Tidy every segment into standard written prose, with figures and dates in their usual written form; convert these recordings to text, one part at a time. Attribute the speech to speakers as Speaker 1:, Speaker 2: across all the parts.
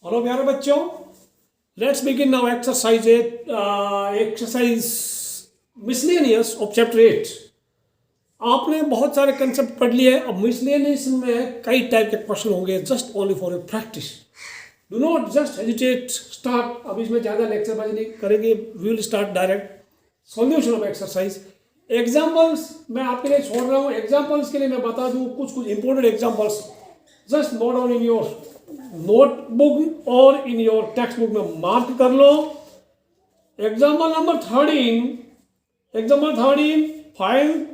Speaker 1: Hello प्यारे बच्चों, let's begin now exercise exercise miscellaneous of chapter 8। आपने बहुत सारे कंसेप्ट पढ़ लिए। अब मिसलेनियस में कई टाइप के क्वेश्चन होंगे, just only for your practice. Do not just hesitate, start. अब इसमें ज़्यादा लेक्चर नहीं करेंगे, we will start direct solution of exercise. Examples मैं आपके लिए छोड़ रहा हूँ। एग्जाम्पल्स के लिए मैं बता दूँ कुछ important examples, just note down in your notebook और इन योर टेक्स्ट बुक में मार्क कर लो। Example number 13, find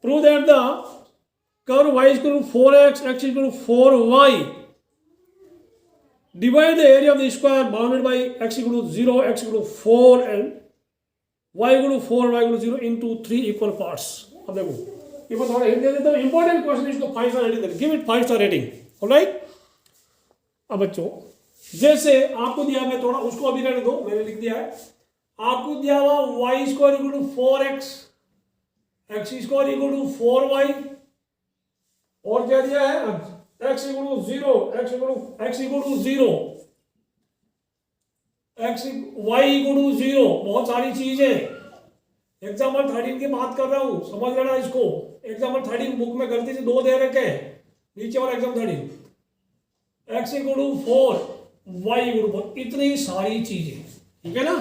Speaker 1: prove that the curve y is equal to 4x, x is equal to 4y. Divide the area of the square bounded by x equal to 0, x equal to 4 and y equal to 4, y equal to 0 into 3 equal parts. अब देखो, ये मैं थोड़ा hint दे देता हूँ। Important question, इसको 5 star rating देना, give it 5 star rating. Alright. अब बच्चों, जैसे आपको दिया, मैं थोड़ा उसको अभी रहने दो, मैंने लिख दिया है। आपको दिया हुआ y square equal to 4x, x square equal to 4y, और क्या दिया है x equal to 0, x equal to 0, y equal to 0। बहुत सारी चीजें। एग्जाम्पल 13 की बात कर रहा हूं, समझ लेना इसको। एग्जाम्पल 13 बुक में गलती से 2 दे रखे हैं, नीचे वाला exam 13, x equal to 4, y equal to 4, इतनी सारी चीजें। ठीक है ना।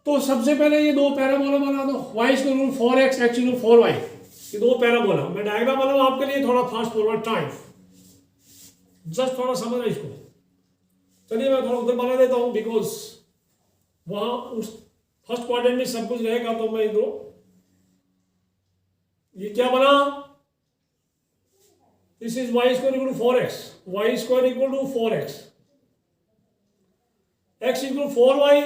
Speaker 1: तो सबसे पहले ये दो पैराबोला बना दो, y equal to 4x, x equal to 4y। ये दो पैराबोला मैं डायग्राम बनाऊं आपके लिए, थोड़ा फास्ट फॉरवर्ड टाइम, जस्ट थोड़ा समझना इसको। चलिए मैं थोड़ा उधर बना देता हूं, बिकॉज वहां उस फर्स्ट क्वाड्रेंट में सब कुछ रहेगा। तो मैं इधर, ये क्या बना, this is y square equal to 4x, y square equal to 4x, x equal to 4y,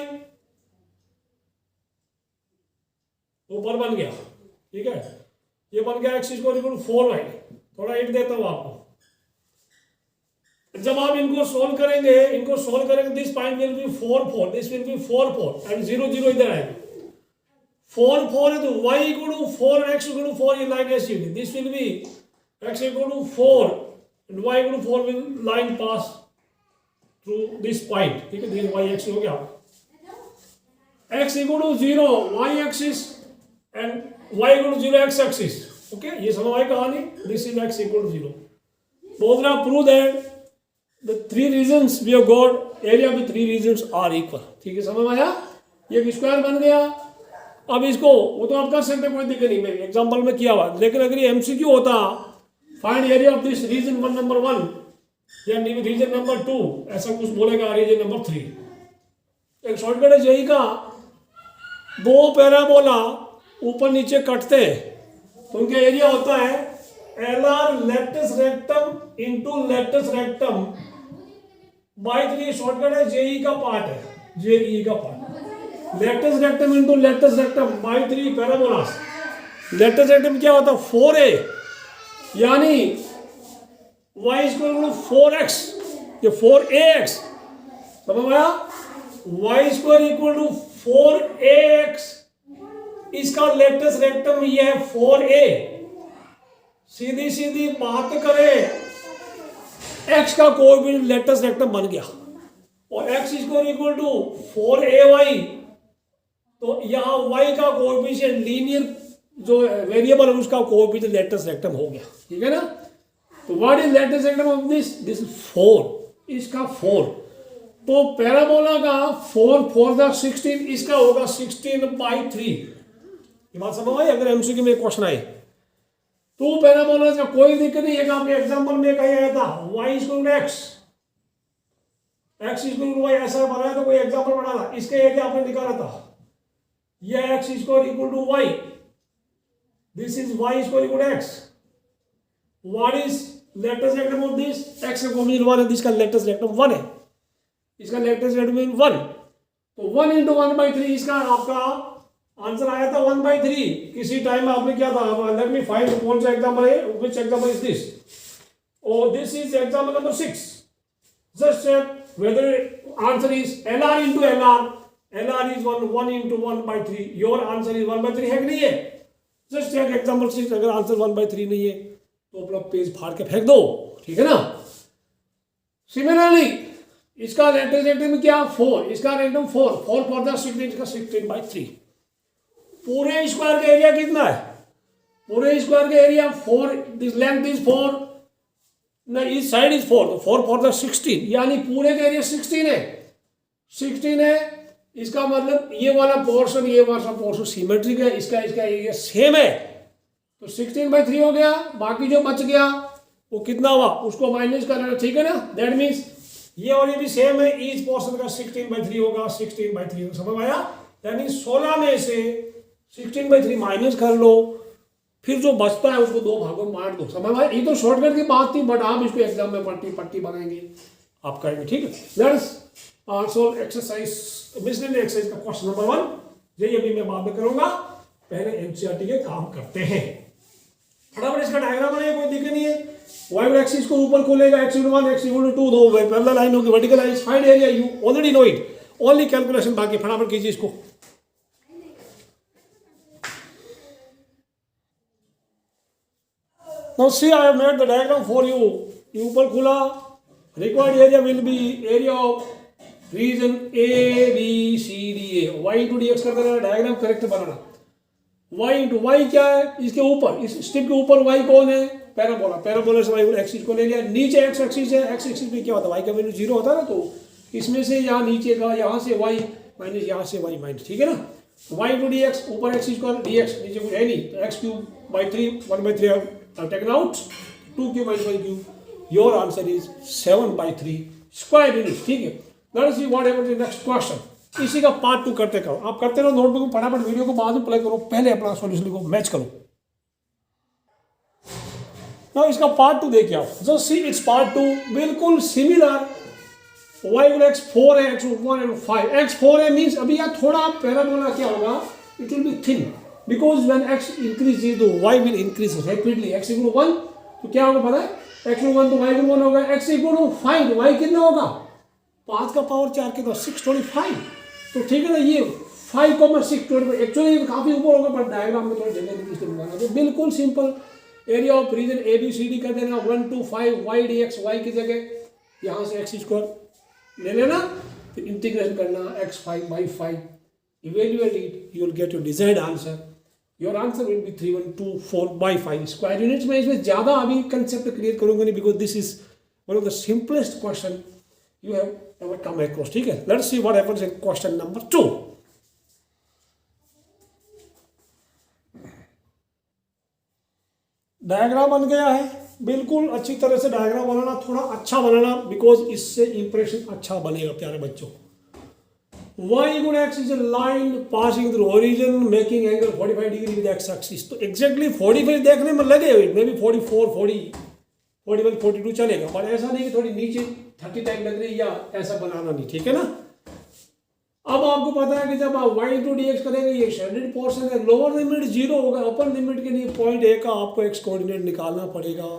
Speaker 1: ऊपर बन गया। ठीक है, ये बन गया x square equal to 4y। थोड़ा हिंट देता हूं आपको। जब आप इनको सोल्व करेंगे, this point will be 4 4, this will be 4 4 and 0 0 इधर आएगा। 4 4 है तो y equal to 4 and x equal to 4, ये लाइन ऐसी होगी। This will be x equal to 4 and y equal to 4 will line pass through this point. ठीक है, this y axis हो गया। x equal to 0 y axis and y equal to 0 x axis. Okay, ये समझ आई कहानी। This is x equal to 0. बोल रहा prove that the 3 regions we have got, area of the 3 regions are equal. ठीक है, समझ आया। ये एक स्क्वायर बन गया। अब इसको वो तो आप कर सकते, कोई दिक्कत नहीं, मैं एग्जाम्पल में किया हुआ। लेकिन अगर ये MCQ होता, find area of this region number 1 या रीजन नंबर 2, ऐसा कुछ बोलेगा, रीजन नंबर 3। एक शॉर्टकट है जेई का। दो पैराबोला ऊपर नीचे कटते हैं तो उनका एरिया होता है LR latus rectum into latus rectum by 3। Shortcut है, जेई का पार्ट है, जेई का part. Latus rectum into latus rectum by 3 parabolas. Latus rectum क्या होता है, 4a, यानी y इक्वल टू 4x, ये 4ax। समझ आया। y square equal to 4ax, इसका लेफ्टस रेक्टम ये है 4a। सीधी सीधी बात करें, x का कोएफिशिएंट लेफ्टस रेक्टम बन गया, और x square equal to 4ay, तो यहां y का कोएफिशिएंट लीनियर जो वेरिएबल है उसका कोएफिशिएंट लेफ्टस रेक्टम हो गया। ठीक है ना। तो what is latus rectum of this, this 4, इसका 4। तो पैराबोला का 4 4 दा 16, इसका होगा 16/3। ये बात समझ आई। अगर एमसीक्यू में क्वेश्चन आए तो पैराबोला का कोई दिक्कत नहीं है। आपने एग्जांपल में कहीं आया था y equal to x, x equal to y, ऐसा बनाया था, कोई एग्जांपल बना था, इसके एरिया आपने निकाला था। ये x square equal to y, this is y square equal to x. What is latest rectum of this? X का कोएफिशिएंट 1 है, इसका latest rectum 1 है, इसका latest rectum 1। तो 1 into 1/3, इसका आपका आंसर आया था 1/3। किसी टाइम में आपने क्या था, let me find कौन सा एग्जांपल है, which example is this? Oh, this is example number 6. Just check whether answer is LR into LR. LR is 1 into 1/3. Your answer is 1/3 है कि नहीं है? Just check example 6। अगर आंसर 1/3 नहीं है तो अपना पेज फाड़ के फेंक दो। ठीक है ना। सिमिलरली इसका रेक्टेंगल क्या 4, इसका रेक्टेंगल 4 फॉर द 16, इसका 16/3। पूरे स्क्वायर का एरिया कितना है? पूरे स्क्वायर का एरिया 4, दिस लेंथ इज 4, ना इस साइड इज 4, तो 4 फॉर द 16, यानी पूरे का एरिया 16 है। 16 है, इसका मतलब ये वाला पोर्शन सिमेट्रिक है, इसका एरिया सेम है, तो 16/3 हो गया। बाकी जो बच गया वो कितना हुआ, उसको माइनस करना, ठीक है ना। दैट मीन्स ये वाली भी सेम है, ईच पोर्शन का 16/3 होगा, 16/3 समझ आया। यानी 16 में से 16/3 माइनस कर लो, फिर जो बचता है उसको 2 भागों में बांट दो, समझ आया। ये तो शॉर्टकट की बात थी, बट आप इसको एग्जाम में पट्टी बनाएंगे, आप करेंगे, ठीक है। Let's solve exercise miscellaneous exercise का क्वेश्चन नंबर 1। यही अभी मैं बाद में करूंगा, पहले एनसीईआरटी के काम करते हैं। फटाफट इसका डायग्राम बनाइए, कोई दिक्कत नहीं है। y एक्सिस को ऊपर खोलेगा, x1 x2 दो पैरेलल लाइन होगी, vertical line, find area, you already know it, only calculation बाकी। फटाफट कीजिए इसको। Now see I have made the diagram for you. ये ऊपर खुला, required area will be area of region A B C D A. y to d x कर देना, diagram correct बनाना। y इंटू वाई क्या है, इसके ऊपर, इस स्ट्रिप के ऊपर y कौन है, पैराबोला। पैराबोला से y एक्सिस को ले लिया, नीचे x एक्सिस है, x एक्सिस में क्या होता है, y का वैल्यू 0 होता है ना, तो इसमें से यहाँ नीचे का, यहाँ से y माइनस, यहाँ से y माइनस, ठीक है ना। y टू डी एक्स, ऊपर एक्सिस को dx, नीचे कुछ है नहीं, तो x³ 1/3 taken out, 2³ - 1³ your answer is 7/3 square unit, ठीक है। Let's see what happens in next question. इसी का पार्ट 2 करते करो, आप करते रहो नोटबुक में, फटाफट वीडियो को बाद में प्ले करो, पहले अपना सॉल्यूशन को मैच करो। ना इसका पार्ट 2 देखिए आप, जस्ट सी इट्स पार्ट 2, बिल्कुल सिमिलर। y x 4 है, x1 है 5, x 4 है मींस अभी यहाँ थोड़ा पैराबोला क्या होगा, it will B thin, because when x increases तो y will increase rapidly. x = 1 तो क्या होगा पता है, x = 1 तो y = 1 होगा, x = 5 तो y कितना होगा, 5 का पावर 4 कितना, 625, तो ठीक है ना। ये 5,6 एक्चुअली काफी ऊपर होगा, बट डायग्राम में थोड़ी जगह निकली बनाना, तो बिल्कुल simple. Area of region A B C D कर देना, 1 to 5 y dx, y की जगह यहाँ से x² ले लेना, फिर इंटीग्रेशन करना x5/5, evaluate it, you will get your desired answer. Your answer will B 3124/5 square units में। इसमें ज़्यादा अभी कंसेप्ट क्लियर करूँगा नहीं, because this is one of the simplest question you have ever come across, ठीक है। Let's see what happens in question number 2। Diagram बन गया है, बिल्कुल अच्छी तरह से डायग्राम बनाना, थोड़ा अच्छा बनाना, बिकॉज इससे इंप्रेशन अच्छा बनेगा प्यारे बच्चों। y = x is a line passing through origin making angle 45 degree with x axis। तो एग्जैक्टली 45 देखने में लगे हुए, मे बी 44, 40, 41, 42 चलेगा, बट ऐसा नहीं कि थोड़ी नीचे 30 टाइम लग रही, या ऐसा बनाना नहीं, ठीक है ना। अब आपको पता है कि जब आप y टू dx करेंगे, ये शेडेड पोर्शन है, लोअर लिमिट 0 होगा, अपर लिमिट के लिए पॉइंट a का आपको x कोऑर्डिनेट निकालना पड़ेगा।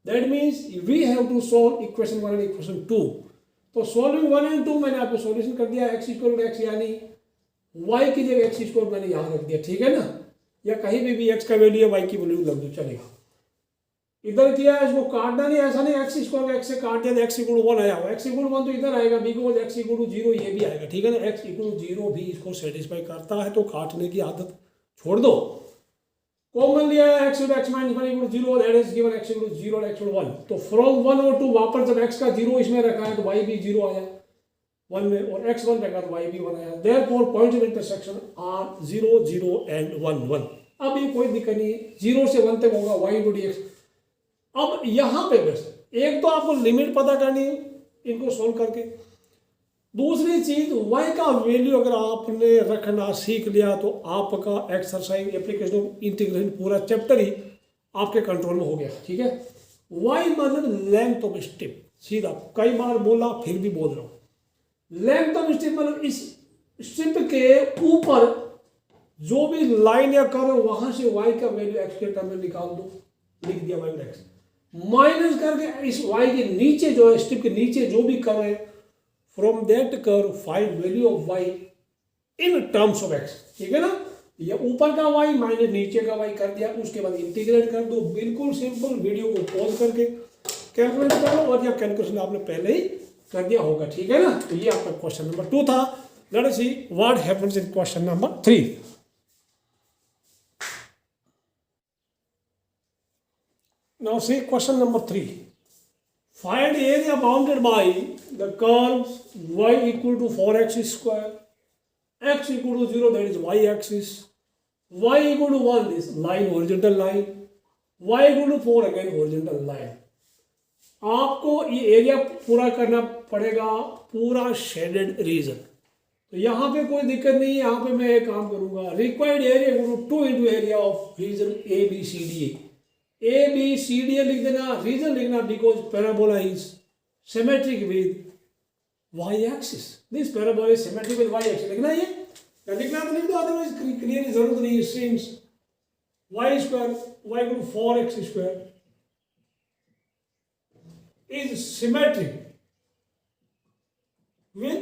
Speaker 1: That means we have to solve equation 1 and equation 2। तो सॉल्विंग 1 एंड 2 मैंने आपको सॉल्यूशन कर दिया, x = x, यानी y की जगह x² मैंने यहाँ रख दिया, ठीक है ना, या कहीं भी x का वैल्यू है, y की वैल्यू लग दो, चलेगा। इधर किया है, इसको काटना नहीं, ऐसा नहीं x² x से काट दिया, x = 1 आया, x = 1 तो इधर आएगा, बिकॉज x = 0 ये भी आएगा, ठीक है ना। x = 0 भी इसको सेटिस्फाई करता है, तो काटने की आदत छोड़ दो। कॉमन लिया है, x = x - 1 = 0, that is given x = 0 x = 1। तो फ्रॉम 1 और 2 वापस जब x का 0 इसमें रखा है, तो y भी 0 आया 1 में, और x 1 रखा तो y भी 1 आया। Therefore points of intersection are 0 0 and 1 1। अब ये कोई दिक्कत नहीं है, 0 से 1 तक होगा y * dx। अब यहाँ पे बस एक तो आपको लिमिट पता करनी है इनको सोल्व करके, दूसरी चीज y का वैल्यू अगर आपने रखना सीख लिया, तो आपका एक्सरसाइज एप्लीकेशन ऑफ इंटीग्रेशन पूरा चैप्टर ही आपके कंट्रोल में हो गया, ठीक है। y मतलब लेंथ ऑफ स्ट्रिप, सीधा कई बार बोला फिर भी बोल रहा हूं। लेंथ ऑफ स्ट्रिप मतलब इस स्ट्रिप के ऊपर जो भी लाइन या कर्व, वहां से y का वैल्यू x के टर्म में निकाल दो, लिख दिया y x, माइनस करके इस y के नीचे जो है, स्ट्रिप के नीचे जो भी कर्व है, from that curve find value of y in terms of x, ठीक है ना। ये ऊपर का y माइनस नीचे का y कर दिया, उसके बाद इंटीग्रेट कर दो, बिल्कुल सिंपल। वीडियो को पॉज करके कैलकुलेट कर लो, और यह कैलकुलेशन आपने पहले ही कर दिया होगा, ठीक है ना। तो ये आपका क्वेश्चन नंबर 2 था। Late us see what happens in question number 3। Now see question number 3. Find area bounded by the curves y equal to 4x square, x equal to 0, that is y axis, y equal to 1, this line horizontal line, y equal to 4, again horizontal line. आपको ये area पूरा करना पड़ेगा, पूरा shaded region. तो यहाँ पे कोई दिक्कत नहीं है, यहाँ पे मैं एक काम करूँगा, required area equal to 2 into area of region A B C D. A B C D लिख देना, रीजन लिखना, because parabola is symmetric with y axis, this parabola is symmetric with y axis, लिखना ये, या लिखना तो लिख दो, अदरवाइज क्लियर जरूरत नहीं है। Since y square y equal to 4x square is symmetric with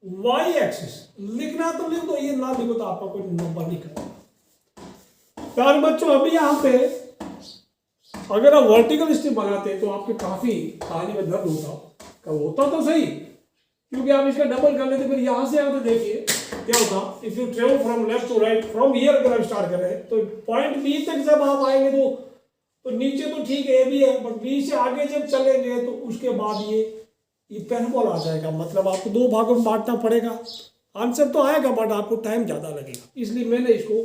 Speaker 1: y axis, लिखना तो लिख दो, ये ना लिखो तो आपका कोई नंबर नहीं करेगा। प्यारे बच्चों, अभी यहाँ पे अगर आप वर्टिकल स्ट्रिप बनाते तो आपके काफी कहानी में दर्द होता तो सही, क्योंकि आप इसका डबल कर लेते, फिर यहाँ से आते देखिए क्या होता। If you travel from left to right, from here अगर आप स्टार्ट कर रहे हैं तो पॉइंट बी तक जब आप आएंगे तो नीचे तो ठीक है, ए भी है, बट बी से आगे जब चलेंगे तो उसके बाद ये पैराबोला आ जाएगा, मतलब आपको 2 भागों में बांटना पड़ेगा। आंसर तो आएगा बट आपको टाइम ज़्यादा लगेगा, इसलिए मैंने इसको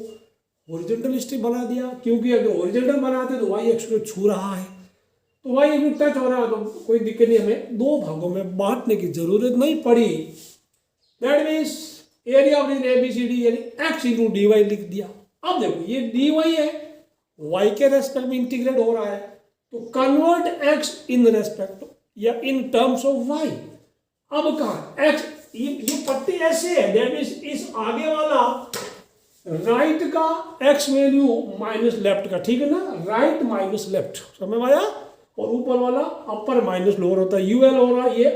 Speaker 1: हॉरिजॉन्टल स्ट्रिप बना दिया, क्योंकि अगर हॉरिजॉन्टल बनाते तो वाई एक्स को छू रहा है, तो वाई एक्स टच हो रहा है, तो कोई दिक्कत नहीं, हमें 2 भागों में बांटने की जरूरत नहीं पड़ी। That means area of A B C D यानी एक्स इंटू डी वाई लिख दिया। अब देखो ये डी वाई है, वाई के रेस्पेक्ट में इंटीग्रेट हो रहा है, तो कन्वर्ट एक्स इन रेस्पेक्ट या इन टर्म्स ऑफ वाई। अब कहा एक्स, ये पट्टी ऐसे है, दैट मीन्स इस आगे वाला राइट का एक्स वैल्यू माइनस लेफ्ट का, ठीक है ना, राइट माइनस लेफ्ट, समझ आया, और ऊपर वाला अपर माइनस लोअर होता है, यूएल हो रहा है, ये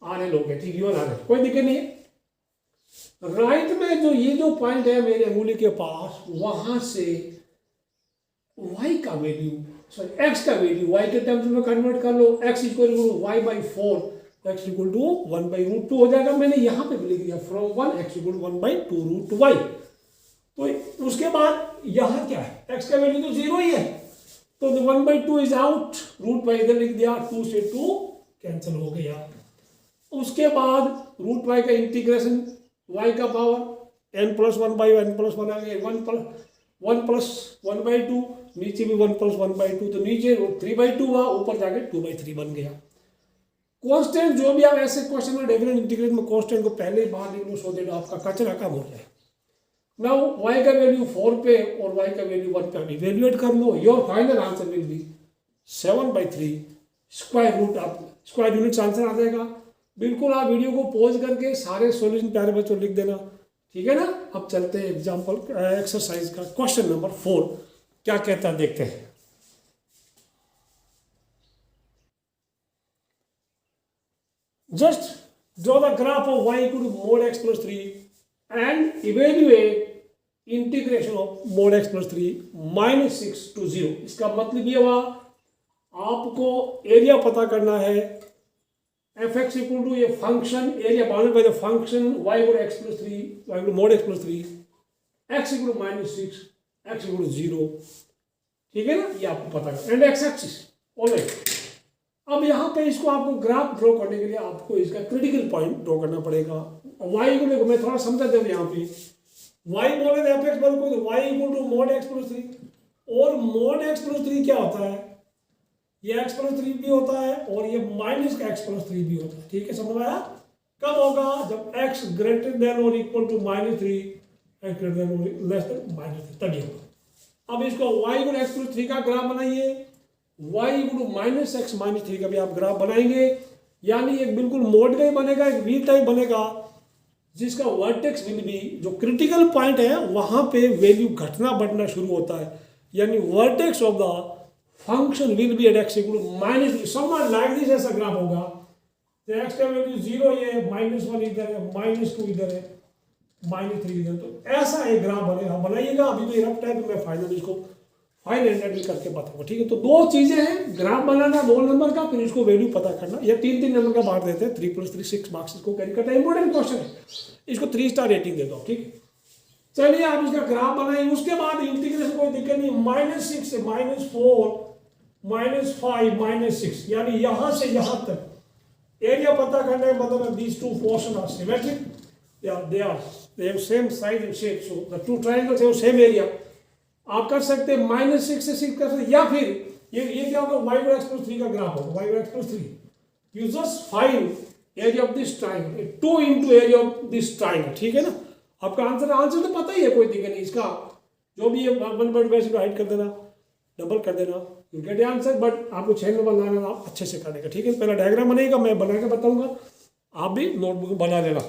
Speaker 1: आरएल हो गया, ठीक, यूएल आरएल, कोई दिक्कत नहीं है। राइट में जो ये जो पॉइंट है मेरी अंगुली के पास, वहां से वाई का वैल्यू, सॉरी एक्स का वैल्यू वाई के टर्म्स में कन्वर्ट कर लो, x equal to y by 4, x equal to 1/√2 हो जाएगा। मैंने यहाँ पे भी लिख दिया from 1 x equal to 1/2√y। तो उसके बाद यहाँ क्या है, x का वैल्यू तो 0 ही है, तो 1/2 इज आउट, √y इधर लिख दिया, 2 से 2 कैंसिल हो गया। उसके बाद √y का इंटीग्रेशन, y का पावर n + 1/n + 1 आ गया, 1 + 1/2, नीचे भी 1 + 1/2, तो नीचे 3/2 हुआ, ऊपर जाके 2/3 बन गया। कांस्टेंट जो भी आप ऐसे क्वेश्चन में डेफिनेट इंटीग्रेट में कांस्टेंट को पहले ही बाहर लिख लो, सो दैट आपका कचरा कम हो जाए। नाउ y का वैल्यू 4 पे और y का वैल्यू 1 पे अभी इवैल्यूएट कर लो, your final answer will be 7/3 square root, आप स्क्वायर यूनिट्स आंसर आ जाएगा। बिल्कुल आप वीडियो को पॉज करके सारे सॉल्यूशन प्यारे बच्चों लिख देना, ठीक है ना। अब चलते हैं एग्जांपल एक्सरसाइज का क्वेश्चन नंबर 4 क्या कहता है देखते हैं। Just draw the graph of y equal to mod x + 3 and evaluate integration of mod x + 3 -6 to 0। इसका मतलब ये हुआ आपको एरिया पता करना है, f(x) इक्वल टू ये function area bounded by the function y equal to x + 3, y equal to mod x + 3, x equal to -6, x equal to 0, ठीक है ना, ये आपको पता करना, एंड x एक्सिस। ऑलराइट, अब यहाँ पे इसको आपको ग्राफ ड्रॉ करने के लिए आपको इसका क्रिटिकल पॉइंट ड्रॉ करना पड़ेगा। y को देखो, मैं थोड़ा समझा दूँ यहाँ पे, y बोले f(x) बल को, y equal to mod x + 3, और mod x + 3 क्या होता है, ये x + 3 भी होता है और ये माइनस का x + 3 भी होता है, ठीक है, समझ में आया। कब होगा, जब x ग्रेटर देन और equal to -3, x greater than और लेस देन -3, तभी होगा। अब इसको y इक्वल x + 3 का ग्राफ बनाइए, y इक्वल टू -x -3 का भी आप ग्राफ बनाएंगे, यानी एक बिल्कुल मोड का ही बनेगा, एक वी टाइप बनेगा, जिसका वर्टेक्स विल बी, जो क्रिटिकल पॉइंट है वहां पे वैल्यू घटना बढ़ना शुरू होता है, यानी vertex of the function will be at x equal to -3, someone like this, ऐसा ग्राफ होगा। तो x का वैल्यू 0 ये -1 इधर है, -2 इधर है, -3 इधर, तो ऐसा एक ग्राफ बनेगा, बनाइएगा। अभी तो रफ टाइप में फाइनल इसको फाइंड एंड हैंडल करके बताऊंगा, ठीक है। तो दो चीजें हैं, ग्राफ बनाना 2 नंबर का, फिर इसको वैल्यू पता करना। या 3 नंबर का बांट देते हैं, 3 + 3 6 मार्क्स इसको कैरी करता है। इंपॉर्टेंट क्वेश्चन है, इसको 3 स्टार रेटिंग देता हूँ, ठीक है। चलिए आप इसका ग्राफ बनाइए, उसके बाद इंटीग्रेशन कोई दिक्कत नहीं। -6 से -4 -5 -6 यानी यहां से यहां तक एरिया पता करने का मतलब these two portions are symmetric, they have same size and shape, so the two triangles have same area। आप कर सकते हैं -6 से 6 कर सकते, या फिर ये क्या होगा, y = x+3 का ग्राफ होगा, y = x+3। You just find area of this triangle, 2 into area of this triangle, ठीक है ना। आपका आंसर तो पता ही है, कोई दिक्कत नहीं इसका, जो भी है 1/2 हाइड कर देना, डबल कर देना, यू गेट आंसर। बट आपको 6 नंबर बनाना आप अच्छे से करने का, ठीक है। पहला डायग्राम बनेगा, मैं बना के बताऊंगा, आप भी नोटबुक में बना लेना।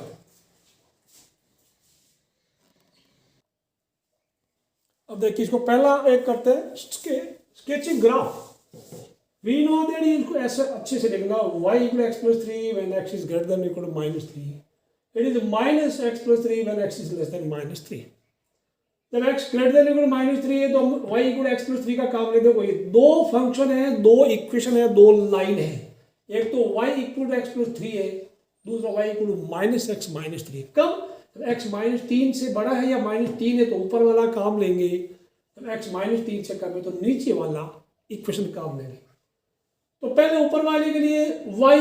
Speaker 1: अब देखिए इसको पहला एक करते हैं sketching graph. We know that, इसको ऐसे अच्छे से लिखना, y = x+3 when x is greater than or equal to -3, it is -x+3 when x is less than -3। जब x greater than or equal to -3 है तो y = x+3 का काम लेते हैं। दो फंक्शन है, दो इक्वेशन है, दो लाइन है। एक तो y = x+3 है, दूसरा y = -x -3। कब x -3 से बड़ा है या -3 है तो ऊपर वाला काम लेंगे, जब x -3 से कम है तो नीचे वाला इक्वेशन काम लेंगे। तो पहले ऊपर वाले के लिए y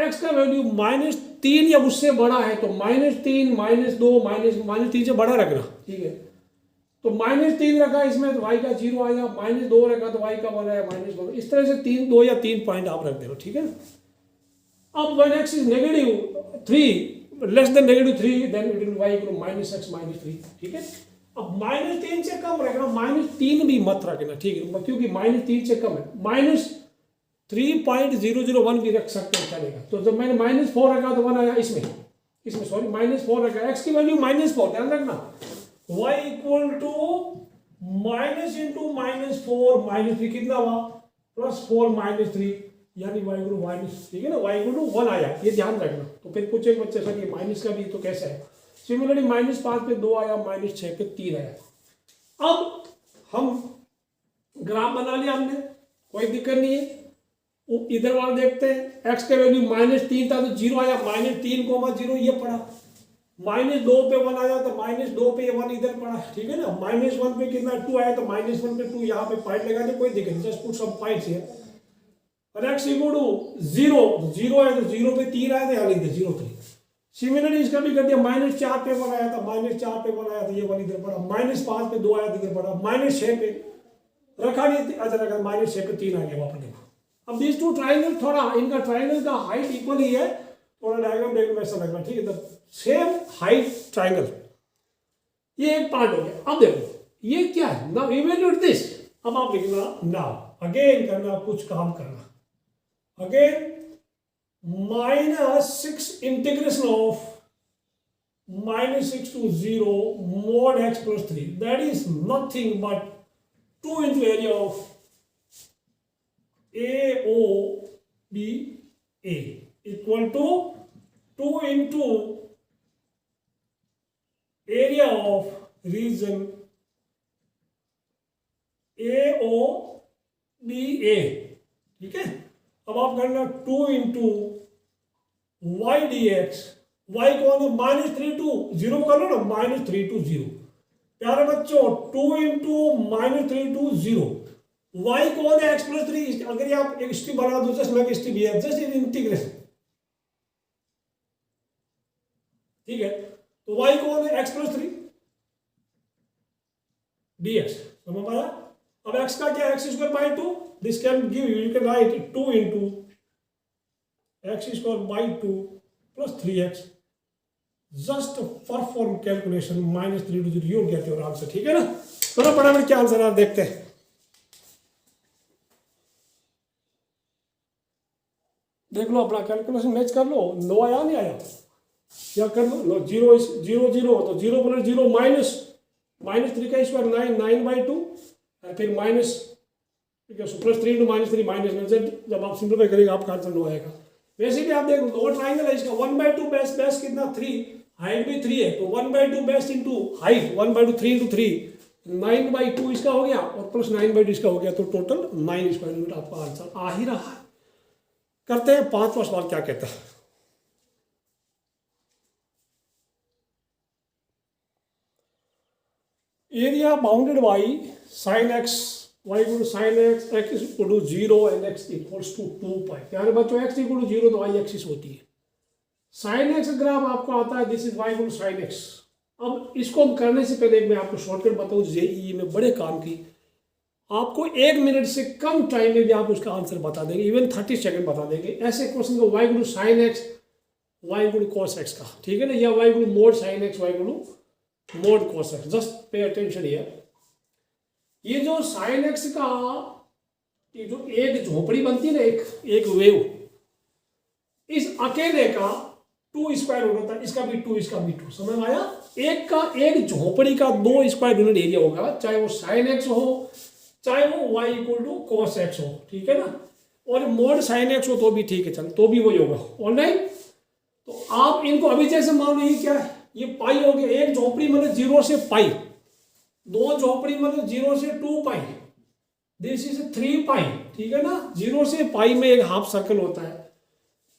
Speaker 1: x का वैल्यू -3 या उससे बड़ा है तो -3 -2 -3 से बड़ा रखना, ठीक है। तो -3 रखा इसमें तो y का 0 आया, -2 रखा तो y का 1 आया, -1। इस तरह से 2 या 3 पॉइंट आप रख देना, ठीक है। अब when x is -3 less than -3 then it will y = -x -3, ठीक है। अब -3 से कम रखना, -3 भी मत रखना, ठीक है, क्योंकि -3 से कम है। -3.001 भी रख सकते हैं, चलेगा। तो जब मैंने -4 रखा तो 1 आया, इसमें सॉरी -4 रखा, x की वैल्यू -4, ध्यान रखना। y = -4 कितना हुआ, +4 -3 यानी y = ठीक है ना, y = 1 आया, ये ध्यान रखना। तो फिर पूछे बच्चे सर ये माइनस का भी तो कैसा है। सिमिलरली -5 पे 2 आया, -6 पे 3 आया। अब हम ग्राफ बना लिया हमने, कोई दिक्कत नहीं है। इधर वाला देखते हैं, x का वैल्यू -3 था तो 0 आया, -3, 0 ये पड़ा। -2 पे 1 आया तो -2 पे 1 इधर पड़ा, ठीक है ना। -1 पे कितना 2 आया तो -1 पे 2 यहाँ पे पॉइंट लगा दे, कोई दिक्कत नहीं, just put some points here. और x = 0 है तो 0 पे 3 आया था, यहाँ लिख दे 0 3। सिमिलरली इसका भी कर दिया, -4 पे 1 आया था, -4 पे 1 आया तो ये 1 इधर पड़ा, -5 पे 2 आया तो इधर पड़ा, -6 पे रखा नहीं, अच्छा रखा, -6 पे 3 आ गया वापस देखो। अब दीज टू ट्राइंगल, थोड़ा इनका ट्राइंगल का हाइट इक्वल ही है, थोड़ा डायग्राम देखने में ऐसा लग रहा है, ठीक है। तो सेम हाइट ट्राइंगल, ये एक पार्ट हो गया। अब देखो ये क्या है, नाउ इवैल्यूएट दिस। अब आप लिखना, नाउ अगेन करना, कुछ काम करना, again -6 integration of -6 to 0 mod x+3, that is nothing but 2 into area of AOBA equal to 2 into area of region AOBA, ठीक है। अब आप करना 2 into y dx, y कौन है, -3 to 0 कर लो ना, -3 to 0। प्यारे बच्चों 2 into -3 to 0, y कौन है, x+3। अगर ये आप एक स्ट्रिप बना दो, जस्ट लाइक स्ट्रिप है, जस्ट इन इंटीग्रेशन, ठीक है। तो y कौन है, x+3 dx, समझ आया। अब x का क्या, x²/2, this can give you can write 2 into x²/2 plus 3x, just perform calculation -3 to 0, you'll get your answer, ठीक है ना। चलो फटाफट क्या आंसर आप देखते हैं। देख लो अपना कैलकुलेशन मैच कर लो, 9 आया नहीं आया, क्या कर लो, 0 तो 0 + 0 -3 का स्क्वायर 9/2 और फिर माइनस, ठीक है, +3 × -3 -9, जब आप सिंपलीफाई करेंगे आपका आंसर 9 आएगा। वैसे भी आप देखो दो ट्राइंगल है, इसका 1/2 बेस कितना 3, हाइट भी 3 है, तो 1/2 बेस इंटू हाइट 1/2 3 × 3 9/2 इसका हो गया और प्लस 9/2 इसका हो गया, तो टोटल 9 स्क्वायर यूनिट आपका आंसर आ ही रहा है। करते हैं 5वां सवाल, क्या कहता है। Area bounded by sine x, y equal to sine x, x equal to 0 and x equals to 2 pi. प्यारे बच्चों, x इक्वल टू 0 तो y एक्सिस होती है। साइन एक्स ग्राफ आपको आता है, this is y equal to sine x. अब इसको हम करने से पहले मैं आपको शॉर्टकट बताऊं, जेईई में बड़े काम की, आपको 1 मिनट से कम टाइम में भी आप उसका आंसर बता देंगे, इवन 30 सेकंड बता देंगे। ऐसे क्वेश्चन को y equal to sine x, y equal to cos x का, ठीक है ना, या y equal to mod sine x, y equal to mod cos x. Just pay attention here. ये जो साइन एक्स का, ये जो एक झोपड़ी बनती है ना, एक वेव, इस अकेले का 2 स्क्वायर होता है, इसका भी 2, इसका भी 2। समझ में आया? एक का, एक झोपड़ी का 2 स्क्वायर यूनिट एरिया होगा, चाहे वो साइन एक्स हो, चाहे वो y equal to cos x हो, ठीक है ना, और मोड साइन एक्स हो तो भी ठीक है, चल तो भी वही होगा। ऑलराइट, तो आप इनको अभी जैसे मान लो, ये क्या है, ये पाई हो गया। एक झोपड़ी मतलब 0 से पाई, 2 झोपड़ी मतलब 0 से 2 पाई, दिस इज 3 पाई, ठीक है ना। 0 से पाई में एक हाफ सर्कल होता है।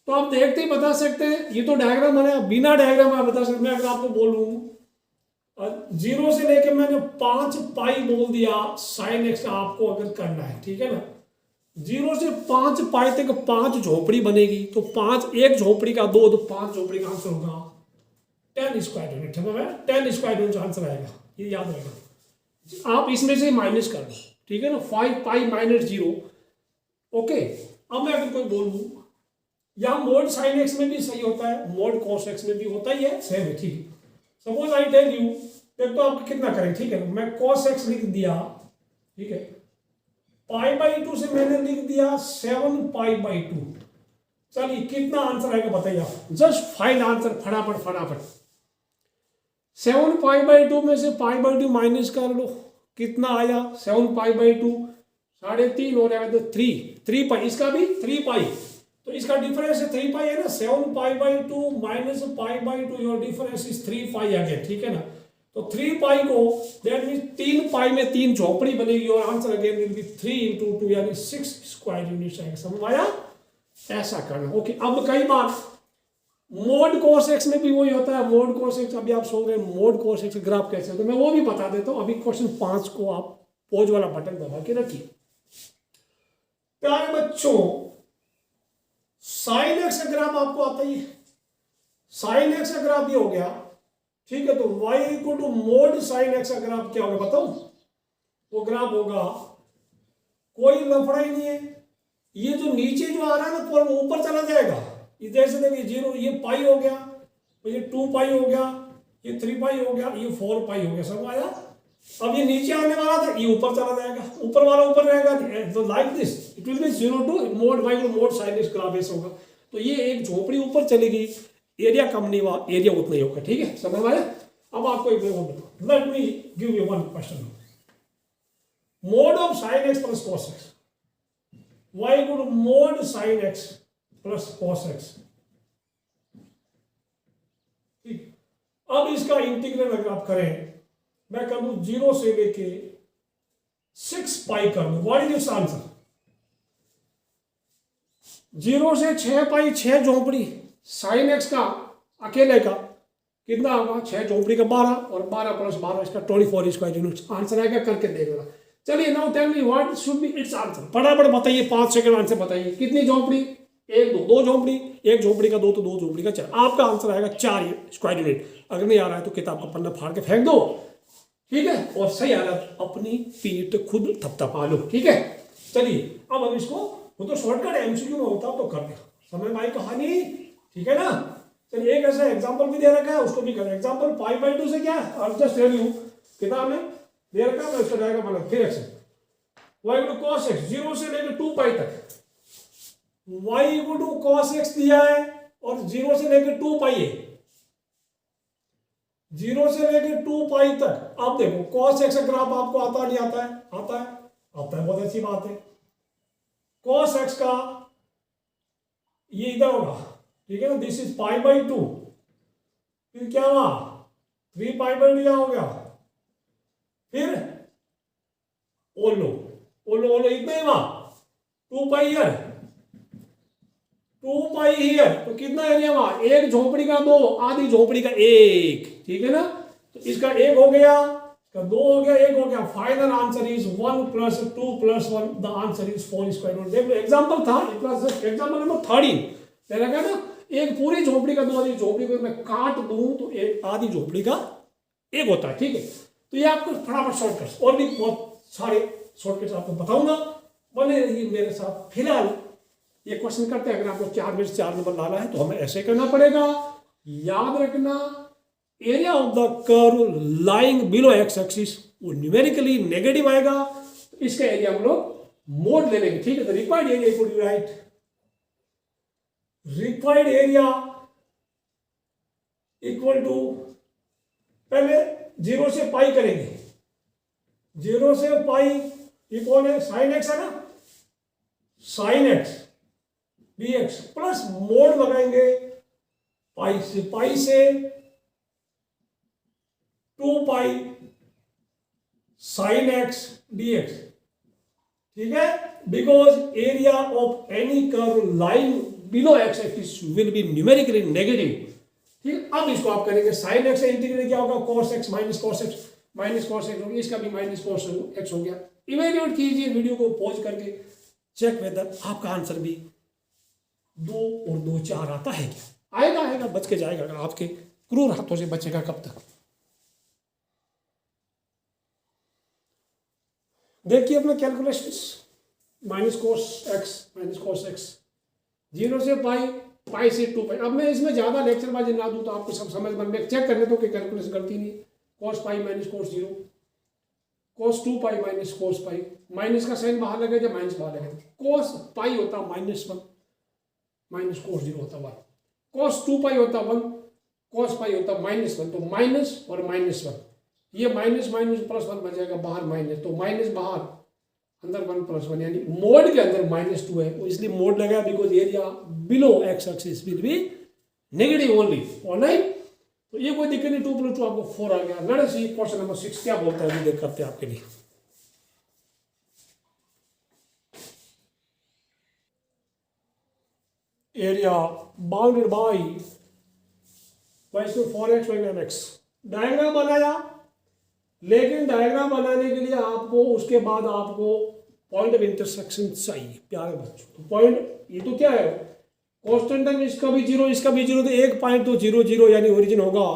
Speaker 1: तो आप देखते ही बता सकते हैं, ये तो डायग्राम है, बिना डायग्राम आप बता सकते। मैं अगर आपको बोलूं 0 से लेके मैंने 5 पाई बोल दिया साइन एक्स का, आपको अगर करना है, ठीक है ना, 0 से 5 पाई तक 5 झोपड़ी बनेगी, तो 5, एक झोपड़ी का 2, तो 5 झोपड़ी का आंसर होगा 10 स्क्वायर यूनिट। ठीक है, 10 स्क्वायर यूनिट आंसर आएगा, ये याद रहेगा। आप इसमें से माइनस कर दो, ठीक है ना, 5 पाई माइनस 0। ओके, अब मैं अगर कोई बोलूं, यहाँ मोड साइन एक्स में भी सही होता है, मोड कॉस एक्स में भी होता ही है, सेम है, ठीक है। सपोज आई टेल यू, देख तो आप कितना करें, ठीक है, मैं कॉस एक्स लिख दिया, ठीक है, π/2 से मैंने लिख दिया 7 π/2। चलिए कितना आंसर आएगा बताइए आप, जस्ट फाइंड आंसर, फटाफट फटाफट। 7 π/2 में से π/2 माइनस कर लो, कितना आया, 7 π/2 3.5 और आया तो 3 पाई, इसका भी 3 पाई, तो इसका डिफरेंस है 3 पाई है ना। 7 π/2 minus π/2, your difference is 3 pi again, ठीक है ना। तो 3 पाई को, दैट मीन्स 3 पाई में 3 झोपड़ी बनेगी, और आंसर अगेन विल बी 3 × 2 यानी 6 स्क्वायर यूनिट्स आएगा। समझ आया? ऐसा करना। ओके, अब कई बार मोड कोस एक्स में भी वही होता है, मोड कोस एक्स। अभी आप सोच रहे हैं मोड कोस एक्स ग्राफ कैसे होता है, मैं वो भी बता देता हूँ। अभी क्वेश्चन 5 को आप पॉज वाला बटन दबा के रखिए। प्यारे बच्चों, साइन एक्स का ग्राफ आपको आता ही है। साइन एक्स का ग्राफ ये हो गया, ठीक है, तो y equal to mod sine x का ग्राफ क्या होगा बताओ? वो ग्राफ होगा, कोई लफड़ा ही नहीं है, ये जो नीचे जो आ रहा है ना, वो ऊपर चला जाएगा। इधर से देखिए 0, ये पाई हो गया, ये 2 पाई हो गया, ये 3 पाई हो गया, ये 4 पाई हो गया। समझ आया? अब ये नीचे आने वाला था, ये ऊपर चला जाएगा, ऊपर वाला ऊपर रहेगा, तो like this it will be 0 to mod y to mod sine x graph ऐसा होगा। तो ये एक झोपड़ी ऊपर चलेगी, एरिया कम नहीं हुआ, एरिया उतना ही होगा, ठीक है, समझ में आया? अब आपको एक let me give you one question. Mod of sine x plus cos x, y equal to mod sine x plus cos x, ठीक। अब इसका इंटीग्रल अगर आप करें, मैं कर दूं 0 से लेके 6 पाई कर दूं, व्हाट इज दिस आंसर? 0 से 6 पाई, 6 झोपड़ी साइन एक्स का अकेले का कितना होगा? 6 झोपड़ी का 12, और 12 प्लस 12 इसका 24 स्क्वायर यूनिट्स आंसर आएगा। करके देख लेना। चलिए, now tell me what should be its answer. फटाफट बताइए, 5 सेकंड आंसर बताइए। कितनी झोपड़ी? 1 2 झोपड़ी, 1 झोपड़ी का 2 तो 2 झोपड़ी का 4। आपका आंसर आएगा 4 स्क्वायर यूनिट। अगर नहीं आ रहा है तो किताब का पन्ना फाड़ के फेंक दो, ठीक है, और सही आ रहा है अपनी पीठ खुद थपथपा लो, ठीक है। चलिए, अब हम इसको, वो तो शॉर्टकट है, एमसीक्यू में होता तो कर दे, समझ में आई कहानी, ठीक है ना। चलिए, एक ऐसा एग्जांपल भी दे रखा है, उसको भी करें। एग्जांपल π/2 से क्या है, आई जस्ट टेल यू, किताब में दे रखा है, उसका जाएगा मतलब फिर x y equal to cos x, 0 से लेकर 2 पाई तक। y equal to cos x दिया है, और 0 से लेकर 2 पाई है, 0 से लेकर 2 पाई तक। आप देखो cos x का ग्राफ आपको आता नहीं आता है? आता है, आता है, बहुत अच्छी बात है। cos x का ये इधर होगा, ठीक है ना, दिस इज π/2, फिर क्या हुआ, 3 π/2 क्या हो गया, फिर ओलो इतना ही वहां 2 पाई हियर 2 पाई हियर, तो कितना एरिया वहां, एक झोपड़ी का 2, आधी झोपड़ी का 1, ठीक है ना। तो इसका 1 हो गया, इसका 2 हो गया, 1 हो गया। Final answer is 1 + 2 + 1, the answer is 4²। देख लो एग्जांपल था, एग्जांपल नंबर 13 मैंने कहा ना, एक पूरी झोपड़ी का 2, आधी झोपड़ी को मैं काट दूं तो एक आधी झोपड़ी का 1 होता है, ठीक है। तो ये आपको फटाफट शॉर्टकट्स और भी बहुत सारे शॉर्टकट्स आपको बताऊंगा, बने रहिए मेरे साथ। फिलहाल ये क्वेश्चन करते हैं, अगर आपको 4 में से 4 नंबर लाना है तो हमें ऐसे करना पड़ेगा। याद रखना, area of the curve lying below x axis वो न्यूमेरिकली नेगेटिव आएगा, तो इसका एरिया हम लोग मोड ले लेंगे, ठीक है। तो required area equal to right, required area equal to, पहले 0 से पाई करेंगे, 0 से पाई ये कौन है, साइन एक्स है ना, sine x dx plus mode लगाएंगे पाई से 2 पाई साइन एक्स dx, ठीक है। Because area of any curve line below x axis will be numerically negative, ठीक। अब इसको आप करेंगे साइन एक्स से इंटीग्रेट क्या होगा, cos x minus cos x minus cos x हो गया, इसका भी माइनस cos x हो गया। इवेल्युएट कीजिए, वीडियो को पॉज करके चेक वेदर आपका आंसर भी 2 और 2 4 आता है क्या, आएगा बच के जाएगा, आपके क्रूर हाथों से बचेगा कब तक। देखिए अपना कैलकुलेशन, माइनस cos x 0 से पाई से 2 पाई। अब मैं इसमें ज्यादा लेक्चर बाजी ना दूं तो आपको सब समझ में चेक करने तो कि कैलकुलेशन गलती नहीं। cos pi minus cos 0, cos 2 pi minus cos पाई, माइनस का साइन बाहर लगे या माइनस बाहर लगे, cos पाई होता -1 माइनस cos 0 होता 1, cos 2 पाई होता 1, cos पाई होता -1, तो माइनस और -1, ये माइनस +1 बन जाएगा, बाहर माइनस, तो माइनस बाहर अंदर 1 + 1, यानी मोड के अंदर -2 है, तो इसलिए मोड लगाया because area below x axis will be negative only, alright. तो ये कोई दिक्कत नहीं, 2 + 2 आपको 4 आ गया। लेट्स सी क्वेश्चन नंबर 6 क्या बोलता है, देख करते हैं आपके लिए। Area bounded bye 4x mx, diagram बनाया, लेकिन डायग्राम बनाने के लिए आपको उसके बाद आपको पॉइंट ऑफ इंटरसेक्शन चाहिए प्यारे बच्चों। तो पॉइंट ये तो क्या है, कांस्टेंट है, इसका भी 0 इसका भी 0, तो एक पॉइंट तो 0 0 यानी ओरिजिन होगा।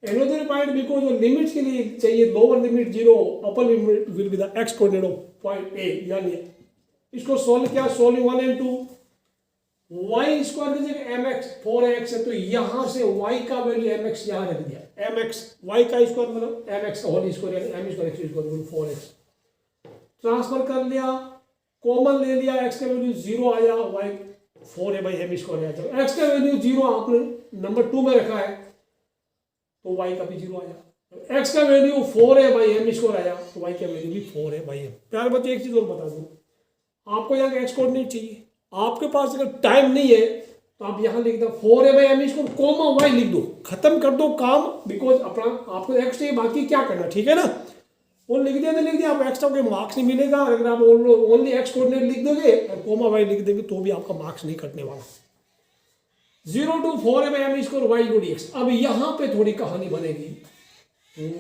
Speaker 1: एनोदर पॉइंट बिकॉज जो लिमिट्स के लिए चाहिए, lower limit 0, upper limit will be the x coordinate of point A, यानी इसको सोल्व किया, सोल्व 1 and 2, y स्क्वायर की जगह mx 4x है, तो यहां से y का वैल्यू mx यहां रख दिया, mx y का स्क्वायर मतलब mx का होल स्क्वायर यानी m square x square 4x, transfer कर लिया, कॉमन ले लिया, x का वैल्यू 0 आया, y 4 है भाई m स्क्वायर आया, तो x का वैल्यू 0 आपने नंबर 2 में रखा है तो y का भी 0 आया, x का वैल्यू 4 है भाई m स्क्वायर आया, तो y का वैल्यू भी 4 है भाई m। प्यारे बच्चे एक चीज और बता दूं, आपको यहाँ का x कोऑर्डिनेट चाहिए, आपके पास अगर टाइम नहीं है तो आप यहां लिख दो 4 है भाई m स्क्वायर कॉमा y लिख दो, खत्म कर दो काम, बिकॉज अपना आपको x चाहिए, बाकी क्या करना, ठीक है ना। वो लिख दिया तो लिख दिया, आप एक्स्ट्रा कोई मार्क्स नहीं मिलेगा। अगर आप ओनली x कोऑर्डिनेट लिख दोगे और कॉमा y लिख देंगे तो भी आपका मार्क्स नहीं कटने वाला। 0 to 4 है भाई m square y into dx। अब यहां पे थोड़ी कहानी बनेगी,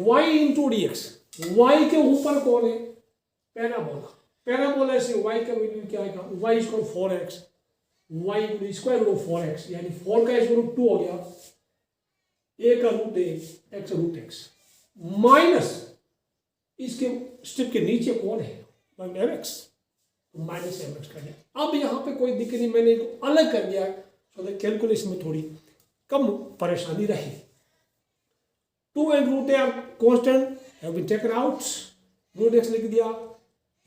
Speaker 1: y into dx, y के ऊपर कौन है, पैराबोला, पैराबोला से y का वैल्यू क्या आएगा, y square 4x, y equal square root 4x, यानी 4 का स्क्वायर रूट 2 हो गया, a का root a, x root x, minus इसके स्टेप के नीचे कौन है, mx, माइनस mx कर दिया। अब यहाँ पे कोई दिक्कत नहीं, मैंने इसको अलग कर दिया सो दैट कैलकुलेशन में थोड़ी कम परेशानी रहे। 2 and root a are constant have been taken out, root x लिख दिया,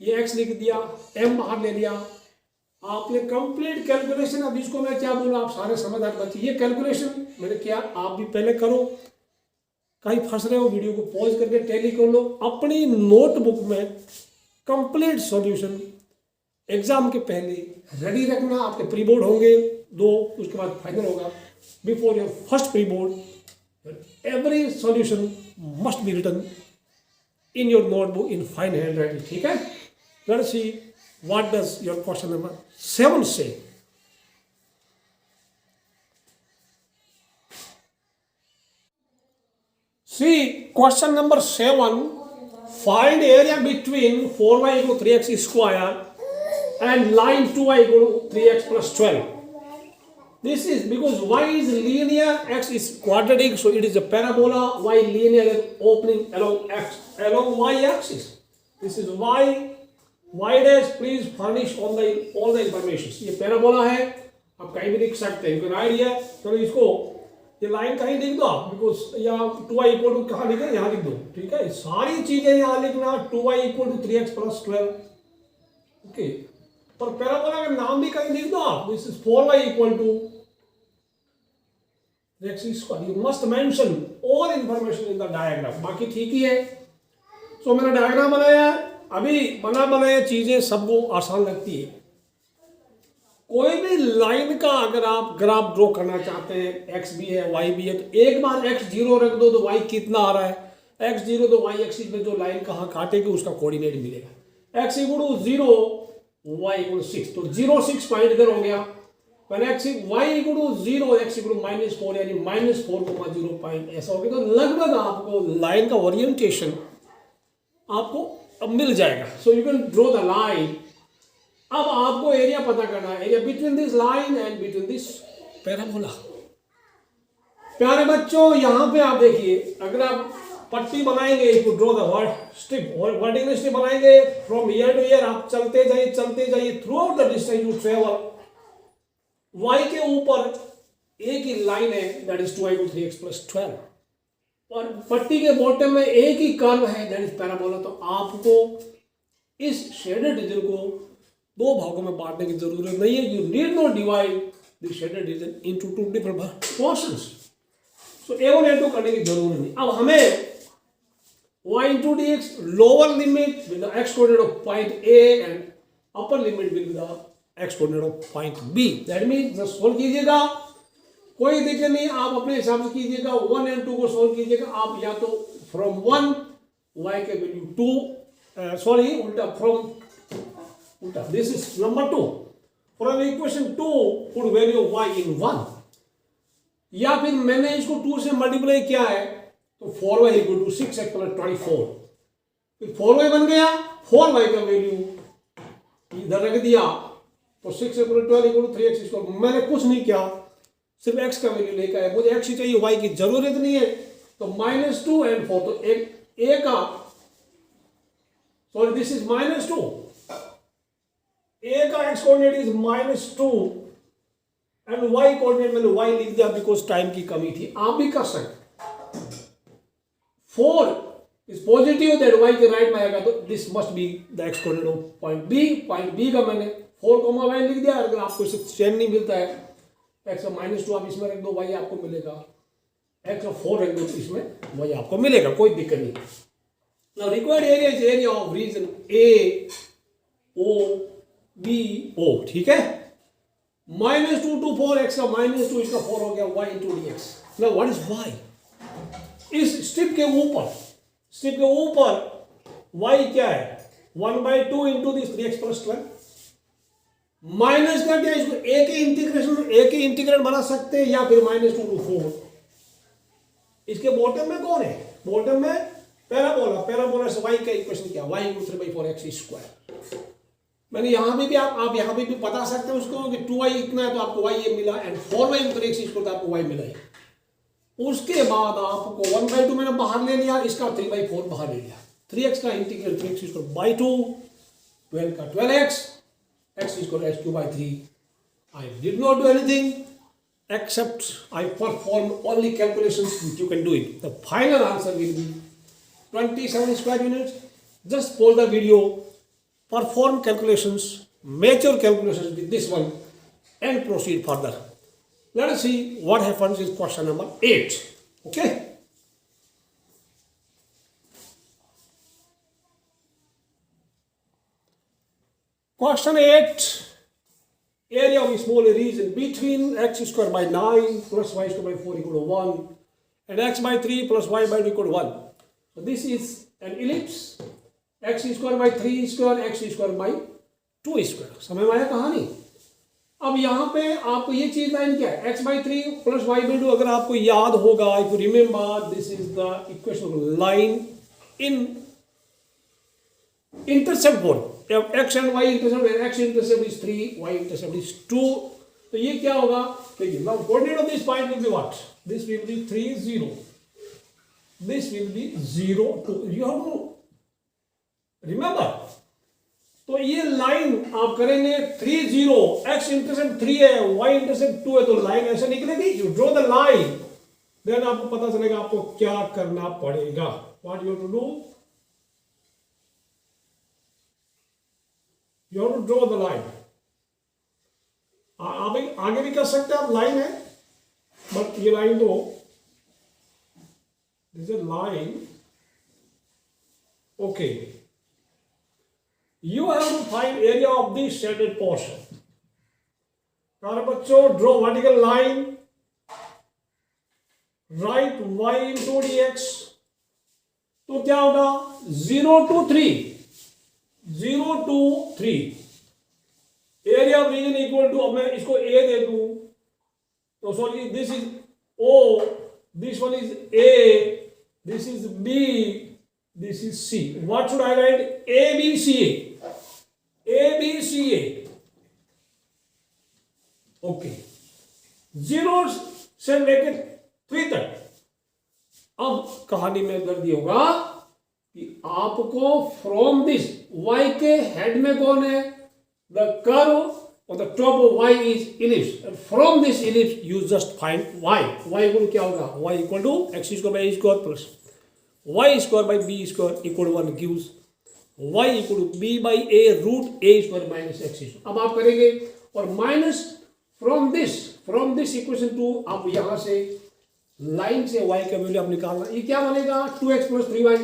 Speaker 1: ये x लिख दिया, m बाहर ले लिया, आपने कंप्लीट कैलकुलेशन। अब इसको मैं क्या बोलूँ, आप सारे समझदार बच्चे, ये कैलकुलेशन मैंने किया, आप भी पहले करो, कहीं फंस रहे हो वीडियो को पॉज करके टैली कर लो, अपनी नोटबुक में कंप्लीट सॉल्यूशन एग्जाम के पहले रेडी रखना। आपके प्री बोर्ड होंगे 2, उसके बाद फाइनल होगा। Before your first pre board every solution must be written in your notebook in fine handwriting, ठीक है। Let us see what does your question number 7 say. See, question number 7. Find area between 4y equal to 3x square and line 2y equal to 3x plus 12. This is because y is linear, x is quadratic, so it is a parabola. Y linear is opening along y axis. This is y dash. Please furnish all the information. ये parabola है, आप कहीं भी लिख सकते हैं. कोई idea? चलो इसको ये लाइन कहीं लिख दो आप, बिकॉज यहाँ 2y इक्वल टू कहाँ लिखे, यहाँ लिख दो. ठीक है, सारी चीजें यहाँ लिखना. 2y equal to 3x plus 12. Okay, पर पैराबोला का नाम भी कहीं लिख दो आप. This is 4y equal to x square. You must mention all information in the diagram. बाकी ठीक ही है. सो मैंने डायग्राम बनाया. अभी बनाया चीजें सबको आसान लगती है. कोई भी लाइन का अगर आप ग्राफ ड्रॉ करना चाहते हैं, x भी है y भी है, तो एक बार x 0 रख दो तो y कितना आ रहा है. x 0 तो y एक्सिस में जो लाइन कहाँ काटेगी उसका कोऑर्डिनेट मिलेगा. x equal to 0 y equal to 6, तो 0 6 पॉइंट इधर हो गया. y equal to 0 x equal to -4 यानी -4,0 पॉइंट ऐसा हो गया. तो लगभग आपको लाइन का ओरिएंटेशन आपको अब मिल जाएगा. So you can draw the line. अब आपको एरिया पता करना है, area between this line and between this parabola. प्यारे बच्चों, यहां पे आप देखिए, अगर आप पट्टी बनाएंगे, यू ड्रॉ द स्ट्रिप और वर्टिकल स्ट्रिप बनाएंगे फ्रॉम ईयर टू ईयर. आप चलते जाइए through out the distance you travel. y के ऊपर एक ही लाइन है, दैट इज 2y = 3x + 12. और पट्टी के बॉटम में एक ही कर्व है, दैट इज पैराबोला. तो आपको इस शेडेड रीजन को दो भागों में बांटने की जरूरत नहीं है. You need not divide the shaded reason into 2 different portions. So A1 A2 करने की जरूरत नहीं. अब हमें y into dx lower limit with the x coordinate of point A and upper limit with the x coordinate of point B. That means just solve कीजिएगा, कोई दिक्कत नहीं. आप अपने हिसाब से कीजिएगा. 1 and 2 को सोल्व कीजिएगा. आप या तो फ्रॉम 1 y के वैल्यू 2 उल्टा फ्रॉम उल्टा. This is number 2. From equation 2 put value y in 1. या फिर मैंने इसको 2 से मल्टीप्लाई किया है, तो 4y = 6x + 24. फिर 4y बन गया. 4y का वैल्यू इधर रख दिया, तो 6x + 12 = 3x². मैंने कुछ नहीं किया, सिर्फ x का वैल्यू लेकर आया. मुझे x ही चाहिए, y की जरूरत नहीं है. तो -2 and 4, तो एक का सॉरी दिस इज -2. A का x coordinate is -2 and y coordinate मैंने y लिख दिया बिकॉज टाइम की कमी थी. आप भी कर सकते. 4 इज पॉजिटिव, दैट y के राइट में आएगा, तो this must be the x coordinate of point B. Point B का मैंने 4, y लिख दिया. अगर आपको इससे चेन नहीं मिलता है, x का -2 आप इसमें रख दो, y आपको मिलेगा. x का 4 रख दो, इसमें y आपको मिलेगा. कोई दिक्कत नहीं. Now required area is area of region A O B O. ठीक है. -2 to 4, x का -2 इसका 4 हो गया, y into dx. Now what is y? इस स्ट्रिप के ऊपर y क्या है? 1/2 into this 3x + 12. माइनस कर दिया. इसको एक ही इंटीग्रेट बना सकते हैं, या फिर -2 to 4. इसके बॉटम में कौन है? बॉटम में पैराबोला से y का इक्वेशन क्या? y = 3/4x². मैंने यहां भी आप यहां भी बता सकते हैं उसको कि 2y इतना है तो आपको y ये मिला, एंड 4y = 3x² तो आपको y मिला है. उसके बाद आपको 1/2 मैंने बाहर ले लिया, इसका 3/4 बाहर ले लिया. 3x का इंटीग्रल 3x²/2, 12 का 12x, x²/3. I did not do anything except I performed only calculations which you can do it. The final answer will be 27 square units. Just pause the video, perform calculations, make your calculations with this one, and proceed further. Let us see what happens in question number 8. Okay. Question 8. Area of a small region between x²/9 plus y²/4 = 1 and x/3 plus y/2 = 1. So this is an ellipse, x square by 3 square x square by 2 square. समझ में आया कहानी? अब यहाँ पे आपको ये चीज लाइन क्या है, x by 3 plus y by 2। अगर आपको याद होगा, if you remember, this is the equation of line in intercept board. X and y intercept, x intercept is 3, y intercept is 2। तो ये क्या होगा, देखिए now coordinate of this point will be what, this will be 3 0, this will be 0 2, you have to remember. तो ये line आप करेंगे 3 0, x intercept 3 है, वाई इंटरसेप्ट 2 है, तो लाइन ऐसे निकलेगी। You draw the line, then आपको पता चलेगा आपको क्या करना पड़ेगा। What you have to do, you have to draw the line. आप आगे भी कर सकते हैं, आप लाइन है, बट ये लाइन दो, this is line, okay. You have to find area of the shaded portion. प्यारे बच्चों, draw vertical line, write y into dx। तो क्या होगा, 0 to 3, 0 to 3, area of region equal to, अब मैं इसको a दे दूं, तो sorry this is o, this one is a, this is b, this is c. What should I write? A B C A, A B C A, okay। 0 से लेकर 3 तक। अब कहानी में कर दिया होगा कि आपको फ्रॉम दिस y के हेड में कौन है, द कर्व और the top of y is ellipse, and from this ellipse you just find y। y equal क्या होगा, y equal to x square by a square plus y square by b square equal to 1 gives y equal to b by a root a square minus x square. अब आप करेंगे और minus from this equation two, आप यहां से line से y का value आप निकालना। ये क्या बनेगा, 2x plus 3y,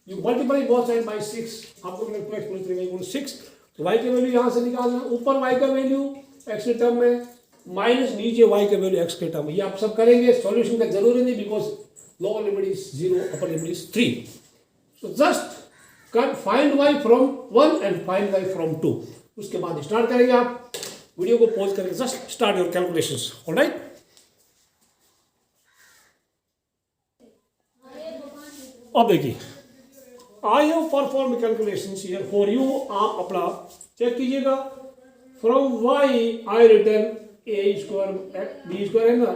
Speaker 1: you multiply both side by 6, आपको 2x प्लस 3y इक्वल 6। तो y का वैल्यू यहां से निकालना, ऊपर y का वैल्यू x के टर्म में, माइनस नीचे y का वैल्यू x के टर्म में। ये आप सब करेंगे, सॉल्यूशन का जरूरी नहीं, because lower limit is 0, upper limit is 3. So just find y from 1 and find y from 2. उसके बाद स्टार्ट करेंगे। आप वीडियो को पॉज करके just start your calculations, alright. अब देखिए, I have perform calculations here for you. आप अपना चेक कीजिएगा। From y I return a square b square है ना,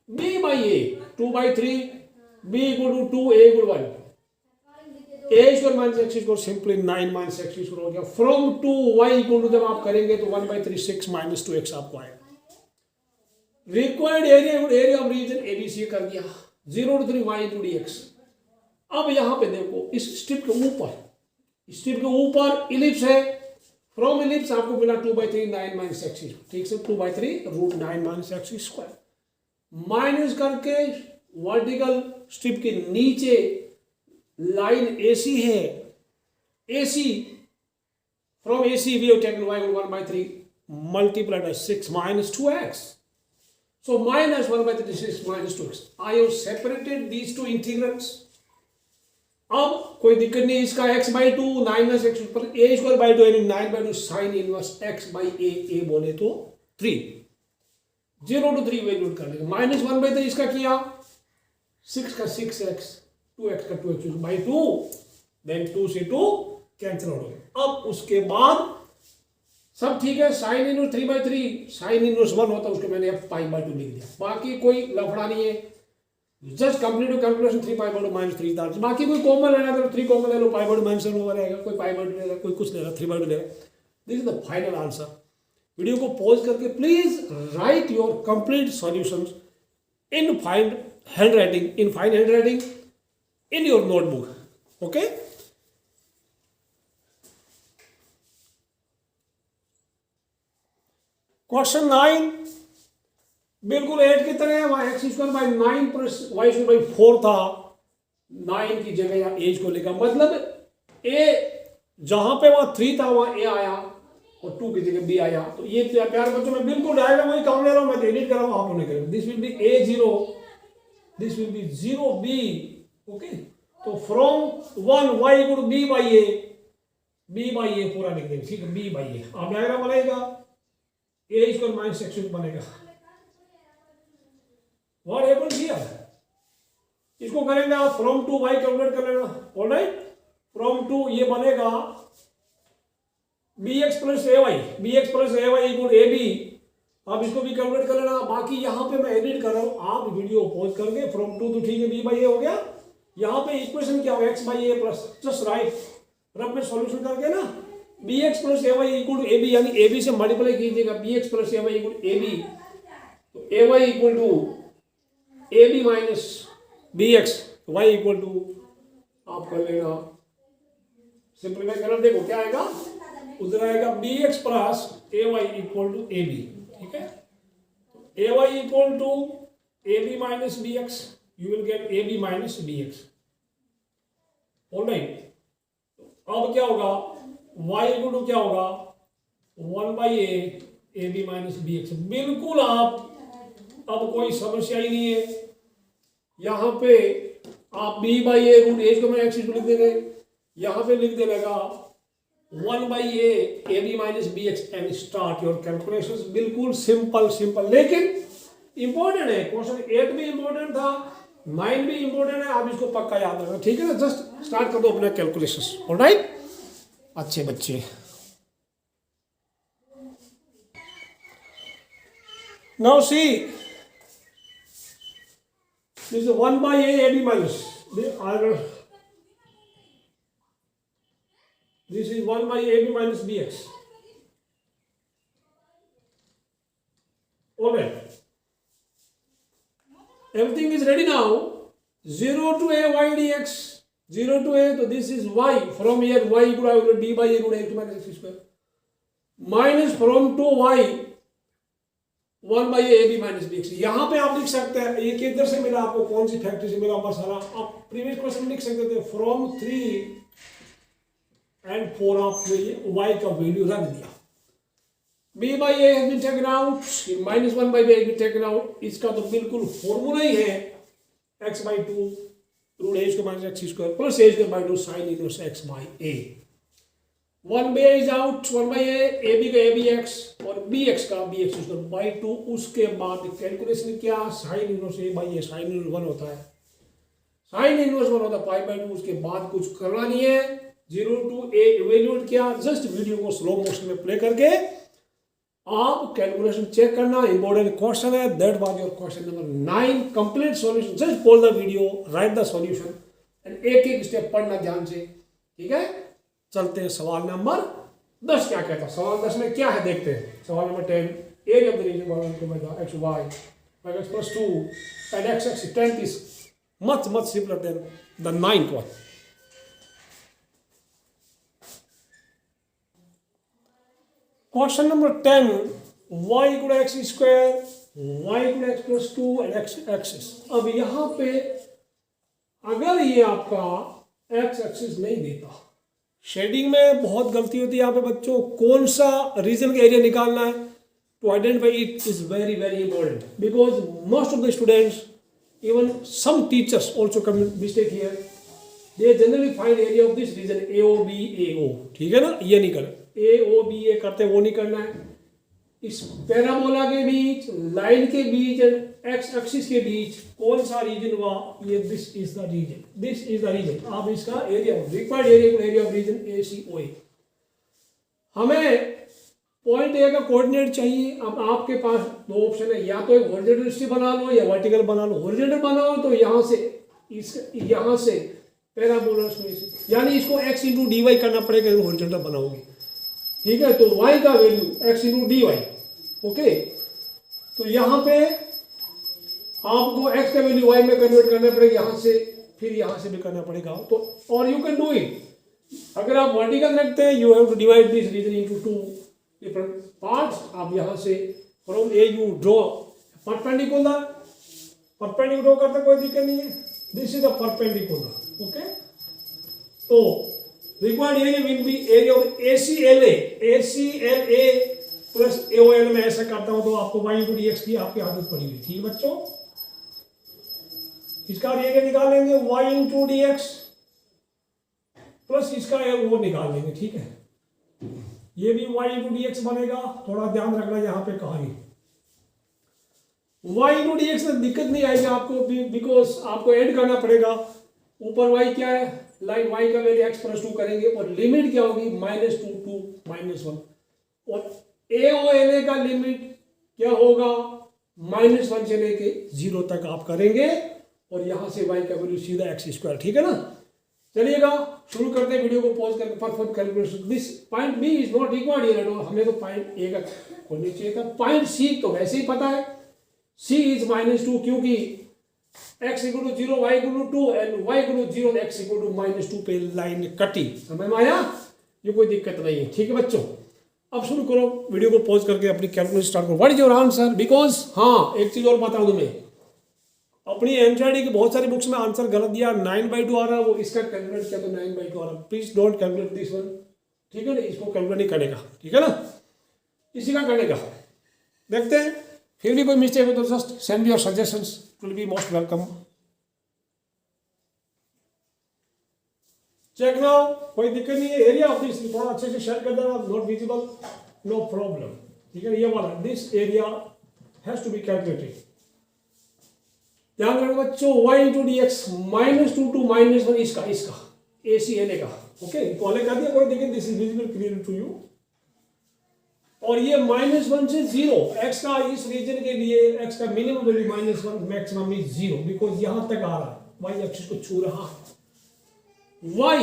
Speaker 1: b by a 2 by 3, b equal to 2, a equal 1, a square minus x square simply 9 minus x square हो गया। From 2 y equal to, जब आप करेंगे तो 1 by 3 6 minus 2x आपको आएगा। Required area of region ABC कर दिया, 0 to 3 y into dx। अब यहां पे देखो, इस स्ट्रिप के ऊपर इलिप्स है, फ्रॉम इलिप्स आपको मिला 2 बाई 3 9 माइनस x स्क्वायर, ठीक से 2 by 3 root 9 minus x square, minus करके वर्टिकल स्ट्रिप के नीचे लाइन AC है, AC from AC we have taken y 1 by 3 multiplied by 6 minus 2x, so minus 1 by 3 6 minus 2x। I have separated these two integrals. अब कोई दिक्कत नहीं, इसका x by 2 9 minus x पर a square by 2 यानी 9 by 2 sine inverse x by a बोले तो 3, 0 to 3 value कर लेंगे। माइनस 1 बाई 3 इसका किया, 6 का 6x, 2x का 2x बाई 2, देन 2 से 2 कैंसिल आउट हो गया। अब उसके बाद सब ठीक है, sine inverse 3 by 3, sine inverse 1 होता है, उसको मैंने पाई बाई 2 लिख दिया। बाकी कोई लफड़ा नहीं है, just complete calculation 3 pi by 2 minus 3 था। बाकी कोई कॉमन लेना तो 3 कॉमन ले लो, पाई बाई 2 माइनस 1 रहेगा, कोई पाई बाई 2 लेगा, कोई कुछ लेगा, 3 बाई 2 लेगा। This is the final answer. Video को पॉज करके please right your complete solutions in fine handwriting in your notebook, okay? Question 9 बिल्कुल 8 की तरह है, वहां x square by 9 plus y square by 4 था, 9 की जगह यहाँ एज को लेकर, मतलब a जहां पे वहां 3 था वहां a आया और 2 की जगह b आया। तो ये प्यार बच्चों में बिल्कुल डायग्राम वही काम ले रहा हूं, मैं एडिट कर रहा हूं, आप लोग नहीं करेंगे। This will be a0, this will be 0b, okay. तो from 1 y equal to b by a, b by a पूरा लिख देंगे, ठीक है, बी बाई ए। अब डायग्राम बनेगा ए स्क्वायर माइनस एक्स बनेगा। व्हाट हैपेंस हियर, इसको करेंगे आप फ्रॉम टू वाई कैलकुलेट कर लेना, ऑलराइट। फ्रॉम टू ये बनेगा b x plus a y, b x plus a y equal a b. आप इसको भी कैलकुलेट कर लेना। बाकी यहाँ पे मैं एडिट कर रहा हूँ, आप वीडियो पॉज करके फ्रॉम टू तो ठीक है, बी बाई ए हो गया। यहाँ पे इक्वेशन क्या होगा, x by a plus, just right रब में सॉल्यूशन करके ना, b x plus a y equal to a b, यानी ए बी से मल्टीप्लाई कीजिएगा, b x plus a y equal a b, तो a y equal to a b minus b x, y equal to आप कर लेना simplify करना, देखो क्या आएगा, उधर आएगा b x plus a y equal to a b, ठीक है। A y equal to a b minus b x, you will get a b minus b x, alright. अब क्या होगा, y इक्वल टू क्या होगा, 1 by a b minus b x. बिल्कुल आप, अब कोई समस्या ही नहीं है। यहाँ पे आप b बाई ए रूट ए को मैं एक्स लिख देंगे, यहाँ पे लिख देगा 1 by a b minus b x and start your calculations. बिल्कुल सिंपल सिंपल, लेकिन इंपॉर्टेंट है, क्वेश्चन 8 भी इंपॉर्टेंट था, 9 भी इंपॉर्टेंट है, आप इसको पक्का याद रखना, ठीक है ना। जस्ट स्टार्ट कर दो अपना कैलकुलेशंस, ऑलराइट अच्छे बच्चे। Now see this 1 by a b minus, this is 1 by ab minus bx, all right, everything is ready now। 0 to a y dx, 0 to a, तो this is y, from here y equal to b by a root x minus x square, minus from to y 1 by a b minus bx। यहाँ पे आप लिख सकते हैं, ये किधर से मिला आपको, कौन सी फैक्ट्री से मिला मसाला, आप प्रीवियस क्वेश्चन लिख सकते थे, फ्रॉम 3 एंड 4 ऑफ y का वैल्यू रख दिया, b by a has been taken out, minus 1 by b has been taken out. इसका तो बिल्कुल फॉर्मूला ही है x by 2 root a square minus x square plus a square by 2 sine inverse x by a। 1 by a is out, 1 by a b का a b x और b x का b x square by 2। उसके बाद calculation क्या, sine inverse a by a, sine inverse 1 होता है, sine inverse 1 होता है पाई बाई 2। उसके बाद कुछ करना नहीं है, 0 टू a इवेल्यूएट किया, जस्ट वीडियो को स्लो मोशन में प्ले करके आप कैलकुलेशन चेक करना। इंपॉर्टेंट क्वेश्चन है, that was your question number 9, complete solution. Just pause the video, right the solution and एक एक स्टेप पढ़ना ध्यान से, ठीक है। चलते हैं सवाल नंबर 10 क्या कहता है। सवाल 10 में क्या है देखते हैं। सवाल number 10, area of the region x y by x plus 2 and x axis 10 is much simpler than the 9th one। Question number 10, y equal to x square, y equal to x plus 2 and x axis। अब यहाँ पे अगर ये आपका x axis नहीं देता, shading में बहुत गलती होती है यहाँ पे बच्चों। कौन सा रीजन का एरिया निकालना है, to identify it is very very important, because most of the students, even some teachers also commit mistake here, they generally find area of this region a O b a o, ठीक है ना। ये नहीं करना, ए ओ b ए करते वो नहीं करना है। इस पैराबोला के बीच, लाइन के बीच एंड एक्स एक्सिस के बीच कौन सा रीजन हुआ, ये this is the region, this is the region. आप इसका area, required area of region A C O A. हमें पॉइंट ए का कोऑर्डिनेट चाहिए। अब आपके पास दो ऑप्शन है, या तो एक हॉरिजॉन्टल स्ट्रिप बना लो या वर्टिकल बना लो। हॉरिजॉन्टल बनाओ तो यहाँ से यहाँ से पैराबोला में से, यानी इसको x इंटू डी वाई करना पड़ेगा हॉरिजॉन्टल बनाओगे, ठीक है। तो y का value x into d y, okay. तो यहाँ पे आपको x का वैल्यू y में कन्वर्ट करना पड़ेगा, यहाँ से फिर यहाँ से भी करना पड़ेगा। तो और यू कैन डू इट, अगर आप वर्टिकल रखते हैं, you have to divide this region into 2 different parts. आप यहाँ से from A you draw perpendicular, draw करते कोई दिक्कत नहीं है। This is a perpendicular, okay. तो required area will be area of ACLA plus AOL में ऐसा करता हूं तो आपको y इंटू dx की आपकी आदत पड़ी हुई, ठीक है बच्चों। इसका एरिया निकाल लेंगे y इंटू dx प्लस इसका वो निकाल लेंगे, ठीक है। ये भी y इंटू डी एक्स बनेगा। थोड़ा ध्यान रखना यहाँ पे कहानी, y इंटू डी एक्स में दिक्कत नहीं आएगी आपको, बिकॉज आपको ऐड करना पड़ेगा। ऊपर y क्या है, लाइन y का वैल्यू x प्लस 2 करेंगे और लिमिट क्या होगी -2 टू -1, और a और na का लिमिट क्या होगा -1 से लेके 0 तक आप करेंगे, और यहां से y का वैल्यू सीधा x²। ठीक है ना, चलिएगा शुरू करते हैं वीडियो को पॉज करके। Perform calculation this point b is not required here, हमें तो पॉइंट ए का होना चाहिए था। पॉइंट सी तो वैसे ही पता है, सी इज -2 क्योंकि x equal to 0 y equal to 2 and y equal to 0 x equal to -2 पे लाइन कटी। समझ में आया, ये कोई दिक्कत नहीं है। ठीक है बच्चों, अब शुरू करो, वीडियो को पॉज करके अपनी कैलकुलेशन स्टार्ट करो। What is your answer, because हाँ एक चीज और बता दूं, मैं अपनी एनसीईआरटी की बहुत सारी बुक्स में आंसर गलत दिया, 9/2 आ रहा है, वो इसका कैलकुलेट किया तो 9/2 आ रहा है। Please don't calculate this one, ठीक है ना, इसको कैलकुलेट नहीं करने का, ठीक है ना, इसी का करने का। देखते हैं, फिर भी कोई मिस्टेक हो तो just send your suggestions, it will be most welcome. Check now, कोई दिक्कत नहीं है। एरिया ऑफ दिस थोड़ा अच्छे से शेयर कर देना, नॉट विजिबल, नो प्रॉब्लम, ठीक है। ये वाला this area has to be calculated. ध्यान रखो बच्चों, y into d x -2 to -1 इसका ए सी एन ए का, ओके, पहले कर दिया, कोई दिक्कत, this is visible clear to you. और ये -1 से 0, x का इस रीजन के लिए x का minimum value -1, maximum is 0, because यहां तक आ रहा है, y एक्सिस को छू रहा है। y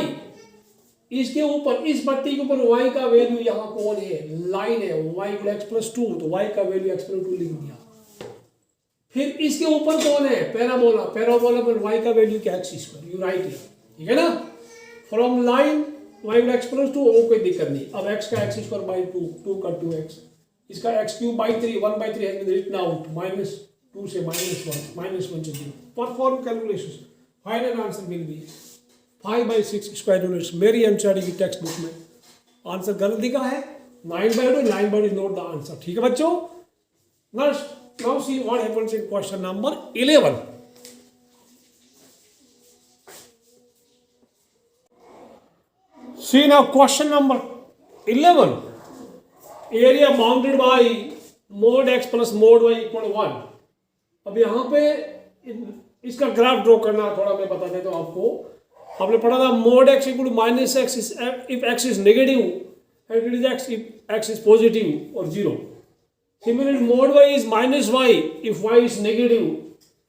Speaker 1: इसके ऊपर, इस पट्टी के ऊपर y का वैल्यू यहां कौन है, लाइन है, y इक्वल x प्लस 2, तो y का वैल्यू x प्लस 2 लिख दिया। फिर इसके ऊपर कौन है, पैराबोला, पैराबोला पर y का वैल्यू क्या, x², यू राइट हियर, ठीक है ना। From line y equal x plus 2, वो कोई दिक्कत नहीं। अब x का x² बाई 2, 2 का 2x, इसका x³ by 3, 1/3 has been written out, -2 से -1 से 0। Perform calculations, final answer will be 5/6 square units. मेरी एनसीईआरटी की टेक्स्ट बुक में आंसर गलत दिखा है, 9/2, 9/2 इज नॉट द आंसर, ठीक है बच्चों। Now see what happens in question number 11. See now question number 11. Area bounded by mod x plus mod y equal to 1. अब यहाँ पे इसका ग्राफ ड्रॉ करना थोड़ा मैं बता देता हूँ आपको। हमने पढ़ा था mod x equal to -x if x is negative and it is x if x is positive or 0. Similarly, mod y is -y if y is negative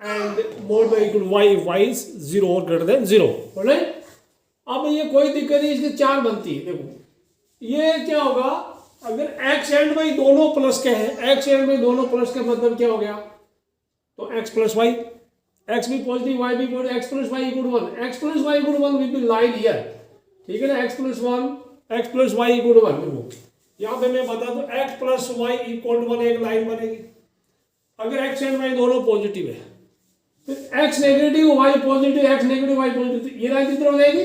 Speaker 1: and mod y equal to y if y is 0 or greater than 0. Alright? अब ये कोई दिक्कत नहीं, इसकी 4 बनती है। देखो ये क्या होगा, अगर x एंड y दोनों प्लस के हैं, x एंड y दोनों प्लस का मतलब क्या हो गया, तो x प्लस y, x भी पॉजिटिव y भी positive, x plus y equal to 1, x plus y equal to 1 will be line here, ठीक है ना, x plus y equal to 1। देखो यहाँ पे मैं बता दूं, x plus y equal to 1 एक लाइन बनेगी। अगर x एंड y दोनों पॉजिटिव है, फिर x negative y positive, x negative y positive, ये लाइन कितनी हो जाएगी,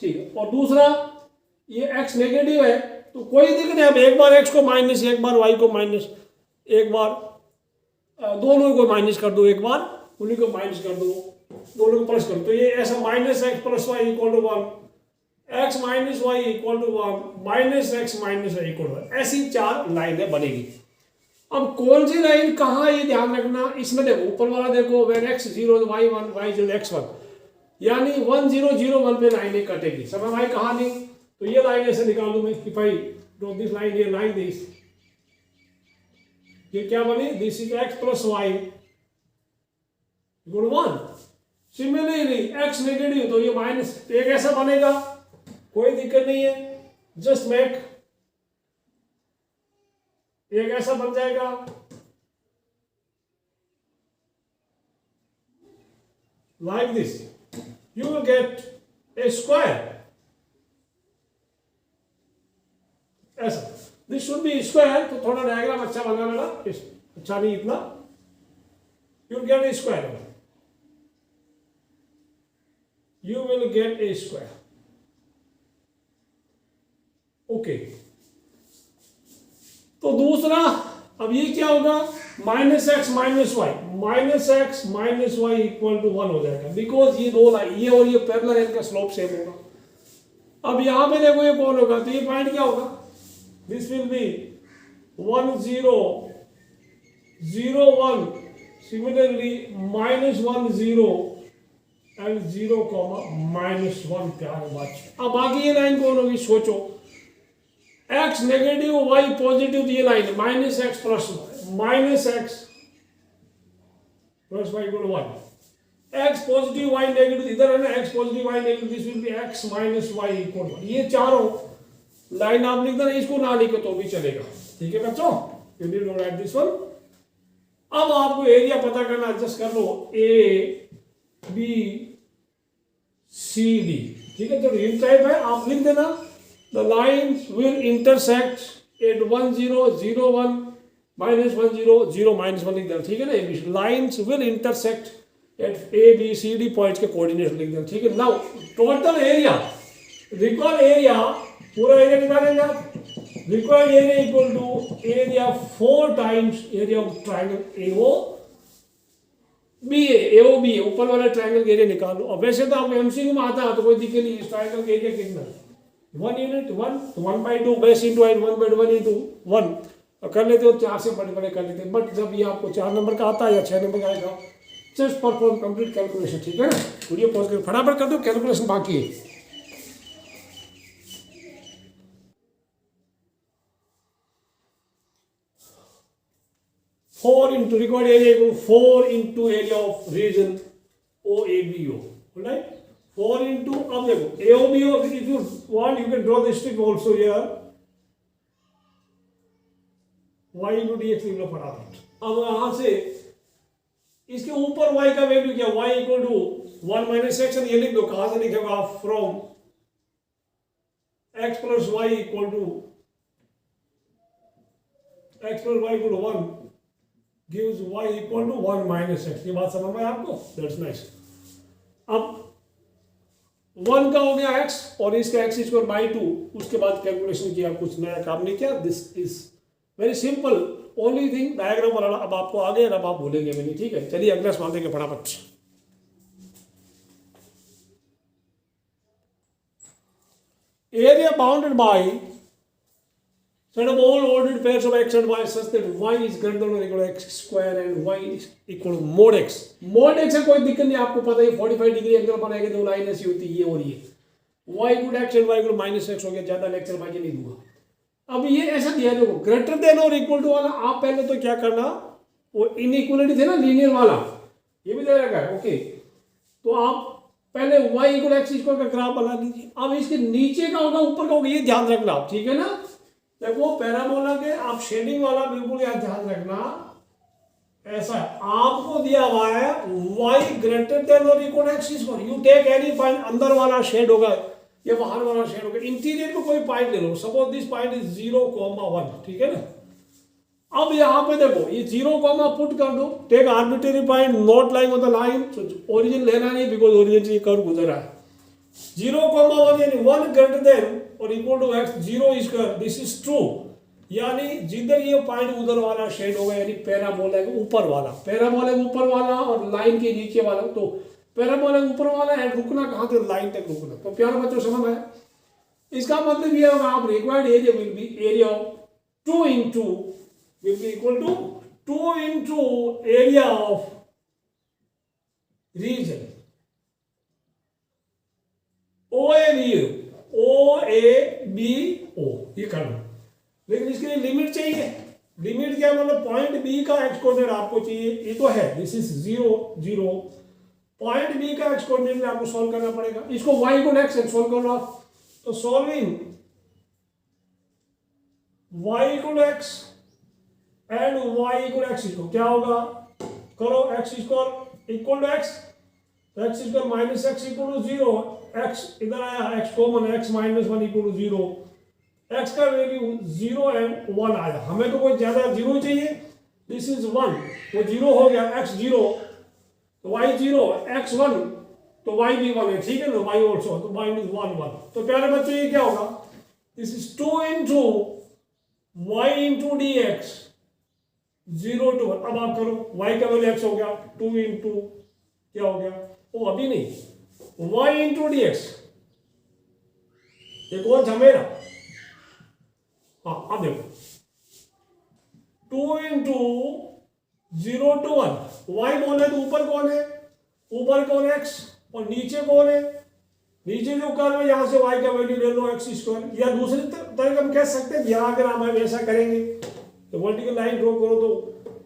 Speaker 1: ठीक है। और दूसरा ये x नेगेटिव है तो कोई दिक्कत नहीं, अब एक बार x को माइनस, एक बार y को माइनस, एक बार दोनों को माइनस कर दो, एक बार उन्हीं को माइनस कर दो, दोनों को प्लस कर दो, तो ये ऐसा -x plus y equal to 1, x minus y equal to 1, -x minus y equal to 1, ऐसी 4 लाइनें बनेगी। अब कौन सी लाइन कहाँ, ये ध्यान रखना। इसमें देखो ऊपर वाला देखो, when x 0 y 1 y 0 x 1, यानी 1 0 0 1 पे लाइनें कटेगी। समझ आई कहानी, तो ये लाइन ऐसे निकाल दूं मैं, if I draw this line here like this, ये क्या बनी, this is x plus y equal to 1। Similarly x negative तो ये माइनस, एक ऐसा बनेगा, कोई दिक्कत नहीं है, जस्ट मेक, एक ऐसा बन जाएगा, like this, you will get a square, ऐसा, दिस शुड बी स्क्वायर। तो थोड़ा डायग्राम अच्छा बना मेरा, अच्छा नहीं इतना, you will get a square, you will get a square, okay. तो दूसरा, अब ये क्या होगा, -x minus y equal to 1 हो जाएगा, बिकॉज ये दो लाइन, ये और ये पैरेलल है, इनका स्लोप सेम होगा। अब यहां पे देखो ये कौन होगा, तो ये पॉइंट क्या होगा, This will be 1 0 0 1. Similarly -1 0 and 0 -1 प्यारे बच्चे। अब आगे ये लाइन कौन होगी सोचो, x नेगेटिव y पॉजिटिव, ये line -x plus -x plus y equal 1, x positive y negative, इधर है ना x positive y negative, this will be x minus y equal 1। ये चारों लाइन आप लिख देना, इसको ना लिखो तो भी चलेगा, ठीक है बच्चों, you need to write this one. अब आपको एरिया पता करना, एडजस्ट कर लो ए बी सी डी, ठीक है। जो रिंग टाइप है आप लिख देना, the lines will intersect eight 1 0 0 1 -1 0 0 -1 लिख देना, ठीक है ना। Lines will intersect at A B C D points के कोऑर्डिनेट लिख देना, ठीक है। Now total area, required area, पूरा एरिया निकालेंगे आप। Required area equal to area 4 times area of triangle A O B A, A O B A, ऊपर वाला ट्राइंगल का एरिया निकालो। और वैसे तो आपको एमसीक्यू में आता है तो कोई दिक्कत नहीं, इस ट्राइंगल का एरिया कितना है 1 यूनिट 1 तो 1/2 बेस इंटू हाइट 1/1 इंटू 1 कर लेते हो, 4 से बड़े बड़े कर लेते हैं। बट जब ये आपको 4 नंबर का आता है या 6 नंबर का आएगा, जस्ट परफॉर्म कंप्लीट कैलकुलेशन, ठीक है ना। वीडियो पॉज कर फटाफट कर दो, कैलकुलेशन बाकी है। Four into required area equal 4 into area of region O A B O, right. 4 into, अब देखो A O B O, if you want you can draw the strip also here, y into d x लिख लो फटाफट। अब यहां से इसके ऊपर y का वैल्यू क्या, y equal to 1 minus x, ये लिख दो। कहां से लिखेगा, from x plus y equal to x plus y equal to 1 gives y equal to 1 minus x। ये बात समझ में आपको, दैट्स नाइस। अब 1 का हो गया x और इसका x स्क्वायर बाई 2, उसके बाद कैलकुलेशन किया, कुछ नया काम नहीं किया। This is very simple, only thing diagram बनाना अब आपको आ गया, अब आप भूलेंगे भी नहीं, ठीक है। चलिए अगला सवाल देंगे फटाफट। Area bounded by set of all ordered pairs of x and y such that y is greater than or equal to x square and y is equal to mod x। mod x है, कोई दिक्कत नहीं, आपको पता है 45 degree angle बनाएंगे, दो line ऐसी होती है, ये और ये। y equal x and y equal minus x हो गया, ज्यादा लेक्चर बाकी नहीं दूंगा। अब ये ऐसा दिया, देखो ग्रेटर देन और इक्वल टू वाला, आप पहले तो क्या करना, वो इनइक्वालिटी थे ना लीनियर वाला, ये भी दे रखा है, ओके। तो आप पहले y इक्वल x स्क्वायर का ग्राफ बना लीजिए। अब इसके नीचे का होगा ऊपर का होगा, ये ध्यान रखना आप, ठीक है ना। देखो पैराबोला के आप शेडिंग वाला बिल्कुल याद ध्यान रखना, ऐसा आपको दिया हुआ है y ग्रेटर देन और equal to x square, you take any point, अंदर वाला शेड होगा या बाहर वाला शेड होगा, इंटीरियर को कोई पॉइंट ले लो, सपोज दिस पॉइंट इज 0,1, ठीक है ना। अब यहाँ पे देखो ये 0, पुट कर दो, take arbitrary point not lying on the line, origin लेना नहीं बिकॉज ओरिजिन से ये कर्व गुजरा है। 0,1 यानी 1 ग्रेटर देन और equal to x 0 square, this is true, यानी जिधर ये पॉइंट उधर वाला शेड होगा, यानी पैराबोला के ऊपर वाला, पैराबोला के ऊपर वाला और लाइन के नीचे वाला। तो पैराबोला के ऊपर वाला एंड रुकना कहां से, लाइन तक रुकना। तो प्यारे बच्चों समझ आया, इसका मतलब ये होगा आप required area will be area of 2 into will be equal to 2 into area of region O A B O, ये करना। लेकिन इसके लिए लिमिट चाहिए, लिमिट क्या मतलब पॉइंट बी का एक्स कोऑर्डिनेट आपको चाहिए, ये तो है, दिस इज 0 0, पॉइंट बी का एक्स कोऑर्डिनेट आपको सॉल्व करना पड़ेगा। इसको y को x सोल्व कर लो आप, तो solving y equal to x and y equal x इसको क्या होगा, करो x square equal to x, x square minus x equal to 0, x इधर आया, x common, x minus 1 equal to 0, x का वैल्यू 0 एंड 1 आया, हमें तो कोई ज्यादा 0 चाहिए, दिस इज 1, तो 0 हो गया, x 0 तो y 0, x 1 तो y भी 1 है, ठीक है ना, y ऑल्सो, तो y इज 1 1। तो प्यारे बच्चों ये क्या होगा, this is 2 into y into d x 0 to 1। अब आप करो, y का वैल्यू x हो गया, 2 इंटू क्या हो गया, वो अभी नहीं, y इंटू डी एक्स, एक और झमेरा, हाँ अब देखो 2 इंटू 0 to 1, y बोले तो ऊपर कौन है, ऊपर कौन है x, और नीचे कौन है, नीचे जो कर्व है यहाँ से y का वैल्यू ले लो x स्क्वायर, या दूसरी तरह हम कह सकते हैं यहाँ अगर हम ऐसा करेंगे तो वर्टिकल लाइन ड्रॉ करो तो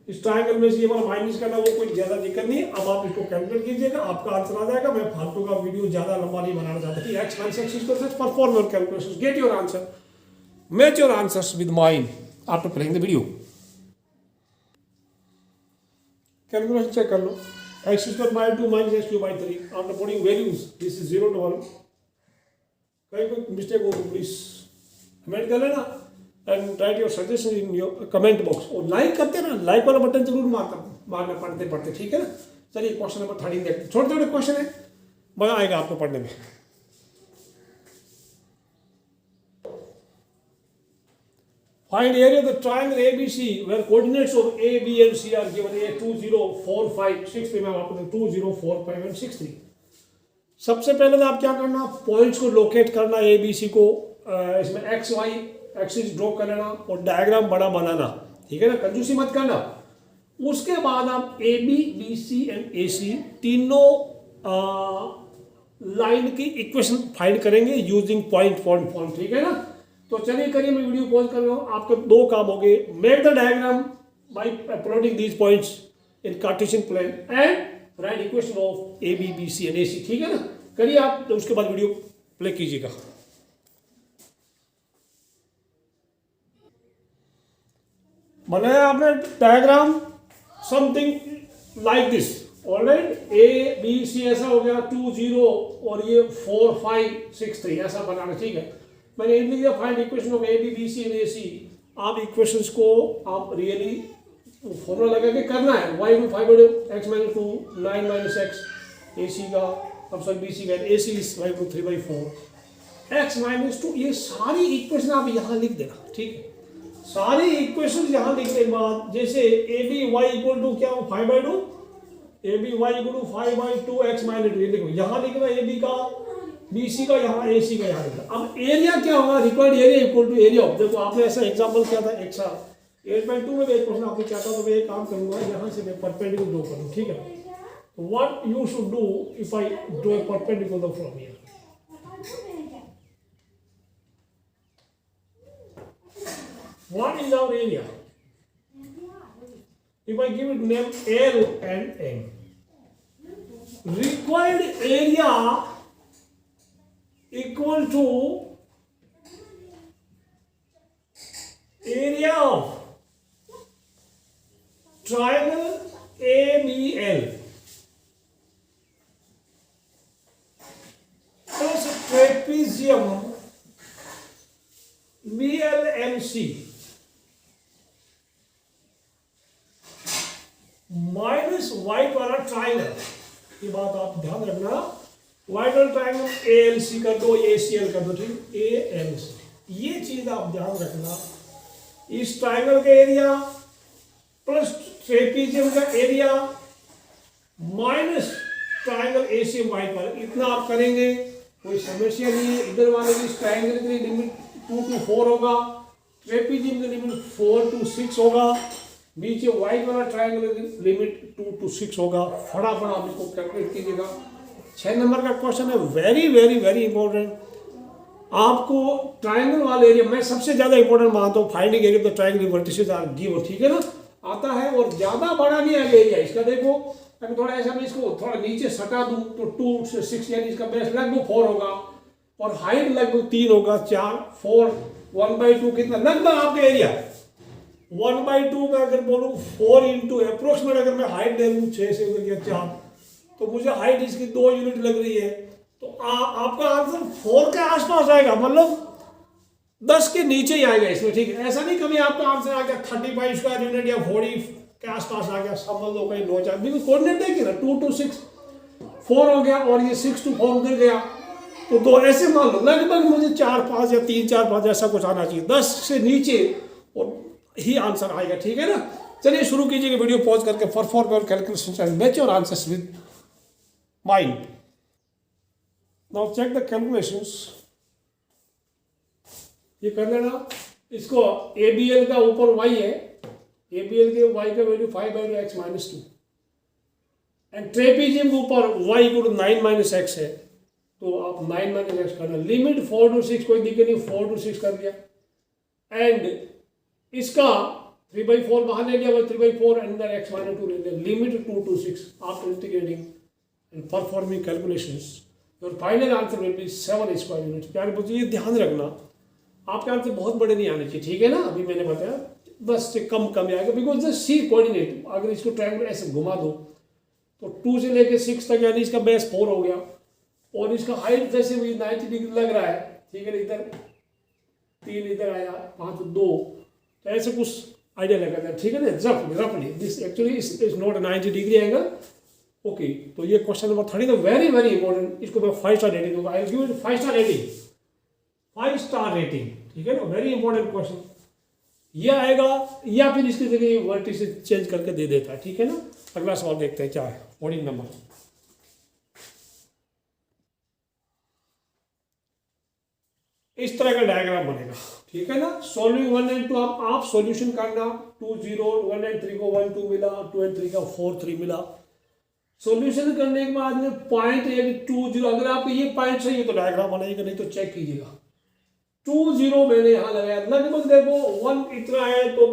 Speaker 1: इस ट्रायंगल में से ये वाला माइनस करना वो कोई ज़्यादा दिक्कत नहीं है। अब आप इसको कैलकुलेट कीजिएगा, आपका आंसर आ जाएगा। मैं फालतू का वीडियो ज़्यादा लंबा नहीं बनाना चाहता। x minus x square, perform your calculations, get your answer, match your answers with mine after playing the video. Calculation check कर लो, x square by 2 minus x cube by 3 after putting values, this is 0 to 1, कहीं कोई mistake हो तो please comment कर लेना and right your suggestion in your comment box. और like करते ना, लाइक वाला बटन जरूर मारना पढ़ते पढ़ते, ठीक है ना। चलिए क्वेश्चन नंबर 13 देखते हैं, छोटे छोटे क्वेश्चन है, मजा आएगा आपको पढ़ने में। Find area of the triangle ABC where coordinates of A, B and C are given A 2 0 4 5 6 3 में आपको 2 0 4 5 and 6 3। सबसे पहले तो आप क्या करना, पॉइंट्स को लोकेट करना, ए बी सी को, इसमें एक्स वाई एक्सिस ड्रॉ कर लेना और डायग्राम बड़ा बनाना, ठीक है ना, कंजूसी मत करना। उसके बाद आप A B B C and A C तीनों लाइन की इक्वेशन फाइंड करेंगे यूजिंग पॉइंट फॉर्म, ठीक है ना। तो चलिए करिए, मैं वीडियो पॉज कर रहा हूँ। आपके दो काम हो गए, make the diagram by plotting these points in Cartesian plane and write equation of A B B C and A C, ठीक है ना। करिए आप, तो उसके बाद वीडियो प्ले कीजिएगा। बनाया आपने diagram something like this, alright. A B C ऐसा हो गया 2 0 और ये 4 5 6 3 ऐसा बनाना, ठीक है। मैंने लिख दिया find equation of A B B C and A C. आप इक्वेशंस को आप रियली फॉर्मूला लगा के करना है, y को 5 x minus 2 9 minus x ए सी का, अब सर बी सी का, ए सी इज y को 3/4 x minus 2, ये सारी इक्वेशन आप यहाँ लिख देना, ठीक है। सारी इक्वेशन यहाँ लिखने के बाद जैसे a b y equal to क्या हो 5/2, a b y equal to 5/2 x minus 2, ये लिखो यहाँ लिखना ए बी का, बी सी का यहाँ, ए सी का यहाँ लिखना। अब एरिया क्या होगा, required area equal to area of, देखो आपने ऐसा एग्जाम्पल किया था एक साल 8/2 में एक क्वेश्चन आपने क्या था, तो मैं एक काम करूंगा, यहाँ से मैं परपेंडिकुलर ड्रॉ करूँ, ठीक है। What you should do if I draw a perpendicular from here, what is our area? If I give it name L and M, required area equal to area of triangle ABL plus trapezium BLMC minus white वाला triangle, ये बात आप ध्यान रखना, white वाला triangle ALC कर दो, ACL कर दो, ठीक, ALC, ये चीज आप ध्यान रखना। इस ट्राइंगल का एरिया प्लस ट्रेपीजियम का area minus triangle ACM white वाला, इतना आप करेंगे, कोई समस्या नहीं है। इधर वाले की ट्राइंगल की लिमिट 2 to 4 होगा, ट्रेपीजियम की लिमिट 4 to 6 होगा, नीचे वाइट वाला ट्रायंगल की लिमिट 2 to 6 होगा। फटाफट आप इसको कैलकुलेट कीजिएगा। 6 नंबर का क्वेश्चन है, वेरी वेरी वेरी इंपॉर्टेंट। आपको ट्रायंगल वाले एरिया मैं सबसे ज्यादा इंपॉर्टेंट मानता हूँ, finding area of the triangle vertices are given, ठीक है ना, आता है। और ज्यादा बड़ा नहीं आएगा एरिया इसका, देखो अगर थोड़ा ऐसा मैं इसको थोड़ा नीचे सटा दूं तो 2 से 6 यानी इसका बेस लगभग 4 होगा और हाइट लगभग 3 होगा, 4 4 1/2 कितना लगभग आपका एरिया 1/2 में अगर बोलूँ 4 इंटू अप्रोक्सीमेट, अगर मैं हाइट ले लूँ 6 से उधर 4, तो मुझे हाइट इसकी 2 यूनिट लग रही है, तो आपका आंसर 4 के आसपास आएगा, मतलब 10 के नीचे ही आएगा इसमें, ठीक है। ऐसा नहीं कभी आपका आंसर आ गया 35 स्क्वायर यूनिट या 40 के आसपास आ गया, समझ लो कहीं 9 बिल्कुल कोऑर्डिनेट देखिए ना, 2 to 6 4 हो गया और ये 6 to 4 उधर गया, तो 2 ऐसे मान लो लगभग मुझे 4 5 या 3 4 5 ऐसा कुछ आना चाहिए, 10 से नीचे और ही आंसर आएगा, ठीक है ना। चलिए शुरू कीजिएगा, वीडियो पॉज करके perform your calculations and match your answers with mind. Now check the calculations, ये कर लेना। इसको ABL का ऊपर y है, ABL के y का वैल्यू 5/x - 2 एंड ट्रेपीजियम के ऊपर y = 9 - x है, तो आप 9 - x करना, लिमिट 4 to 6, कोई दिक्कत नहीं, 4 to 6 कर दिया एंड इसका 3/4 बाहर ले लिया, 3/4 अंदर x - 2 ले लिया, limit 2 to 6 after integrating and performing calculations your final answer will B 7 square unit. प्यारे बच्चों ये ध्यान रखना, आपके आंसर बहुत बड़े नहीं आने चाहिए, ठीक है ना, अभी मैंने बताया बस से कम आएगा, बिकॉज द सी कोऑर्डिनेट, अगर इसको ट्रायंगल ऐसे घुमा दो तो 2 से लेके 6 तक, यानी इसका बेस 4 हो गया और इसका हाइट जैसे भी 90 डिग्री लग रहा है, ठीक है, इधर 3 इधर आया, 5 2, तो ऐसे कुछ आइडिया लगा था, ठीक है ना, रफली this actually is not 90 degree angle. Okay, तो ये क्वेश्चन नंबर 30 तो वेरी वेरी इंपॉर्टेंट, इसको मैं 5 स्टार रेटिंग दूंगा, I will give it 5 star rating, 5 star rating, ठीक है ना, वेरी इंपॉर्टेंट क्वेश्चन। ये आएगा या फिर इसकी जगह वर्टिसेस चेंज करके दे देता है, ठीक है ना। अगला सवाल देखते हैं क्या है, 14 नंबर। इस तरह का डायग्राम बनेगा, ठीक है ना। सॉल्विंग 1 and 2, आप सॉल्यूशन करना, 2 0 1 and 3 को 1 2 मिला, 2 and 3 का 4 3 मिला। सॉल्यूशन करने के बाद में पॉइंट 1 2 0, अगर आपको ये पॉइंट चाहिए तो डायग्राम बनाइएगा, नहीं तो चेक कीजिएगा। 2 0 मैंने यहाँ लगाया, लगभग देखो 1 इतना है तो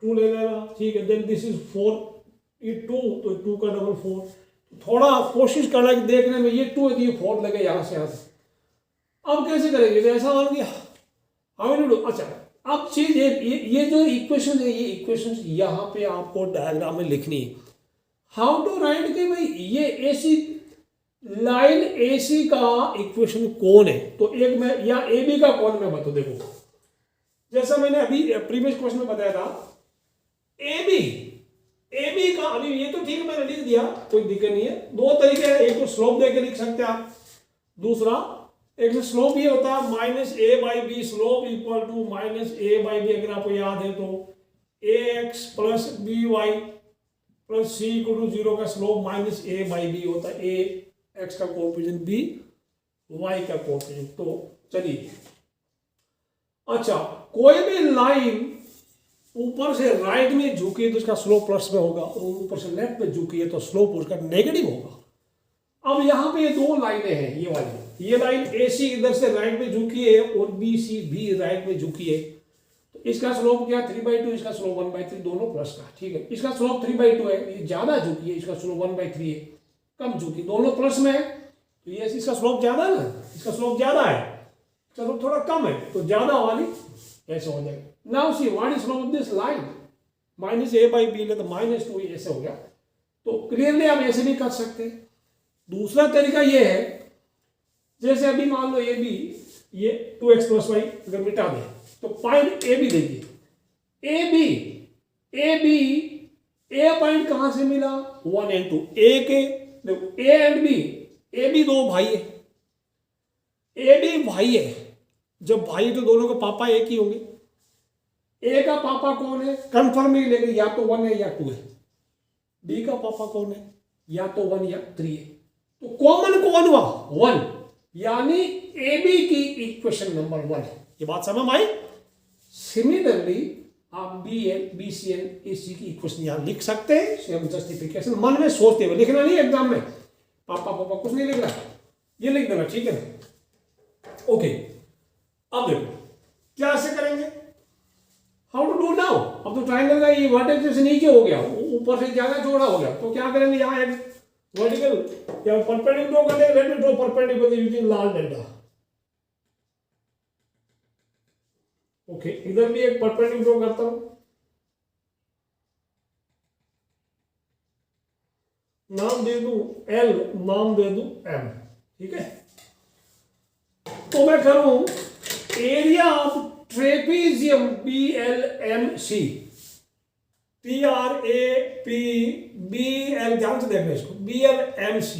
Speaker 1: 2 ले लेना, ठीक है। देन दिस इज 4, ये 2 तो 2 का डबल 4, थोड़ा कोशिश करना कि देखने में ये 2 है तो ये 4 लगे यहाँ से यहाँ से। अब कैसे करेंगे, तो ऐसा मान लिया हमें, अच्छा अब चीज ये जो इक्वेशन है, ये इक्वेशन यहाँ पे आपको डायग्राम में लिखनी है। हाउ टू राइट कि भाई ये AC लाइन AC का इक्वेशन कौन है, तो एक मैं या AB का कौन मैं बता, देखो जैसा मैंने अभी प्रीवियस क्वेश्चन में बताया था, AB का, अभी ये तो ठीक है मैंने लिख दिया, कोई दिक्कत नहीं है। 2 तरीके हैं, एक तो स्लोप देके लिख सकते हैं आप, दूसरा एक स्लोप ये होता है -a/b, slope equal to -a/b, अगर आपको याद है तो ax + by + c = 0 का स्लोप -a/b होता है, a x का कोएफिशिएंट, b y का कोएफिशिएंट। तो चलिए, अच्छा कोई भी लाइन ऊपर से राइट में झुकी है तो उसका स्लोप प्लस में होगा, और ऊपर से लेफ्ट में झुकी है तो स्लोप उसका नेगेटिव होगा। अब यहाँ पे ये 2 लाइनें हैं, ये वाली, ये लाइन AC इधर से राइट में झुकी है और BC भी राइट में झुकी है, तो इसका स्लोप क्या 3/2, इसका स्लोप 1/3, दोनों प्लस का, ठीक है। इसका स्लोप 3/2 है, ये ज्यादा झुकी है, इसका स्लोप 1/3 है, कम झुकी, दोनों प्लस में है, तो ये इसका स्लोप ज्यादा है ना, इसका स्लोप ज्यादा है, इसका स्लोप थोड़ा कम है, तो ज्यादा वाली ऐसे हो जाएगा। Now see what is slope of this line, -a/b ले तो -2 ऐसे हो गया, तो क्लियरली आप ऐसे भी कर सकते हैं। दूसरा तरीका ये है, जैसे अभी मान लो AB, ये 2x + y अगर मिटा दें तो पॉइंट AB देखिए, A पॉइंट कहां से मिला, 1 and 2, A के देखो A and B, AB 2 भाई है, AB भाई है, जब भाई तो दोनों के पापा एक ही होंगे। A का पापा कौन है, कंफर्म ही लेंगे, या तो 1 है या 2 है। B का पापा कौन है, या तो 1 या 3 है, तो कॉमन कौन हुआ 1, यानी AB की इक्वेशन नंबर 1 है। ये बात समझ में आई। सिमिलरली आप BL BCL AC की इक्वेशन यहां लिख सकते हैं, सेम जस्टिफिकेशन मन में सोचते हुए, लिखना नहीं एग्जाम में, पापा कुछ नहीं लिख रहा, ये लिख देना, ठीक है। ओके, अब देखो क्या ऐसे करेंगे, हाउ टू डू नाउ। अब तो ट्रायंगल का ये वर्टेक्स से नीचे हो गया, ऊपर से ज्यादा चौड़ा हो गया, तो क्या करेंगे, यहाँ एक वर्टिकल या परपेंडिकुलर ड्रॉ कर लेंगे। Let me draw perpendicular using लाल डंडा। ओके, इधर भी एक परपेंडिकुलर ड्रॉ करता हूं, नाम दे दूं L, नाम दे दूं M, ठीक है। तो मैं करूं area of trapezium BLMC, TRAPBL, ध्यान से देखना इसको, BLMC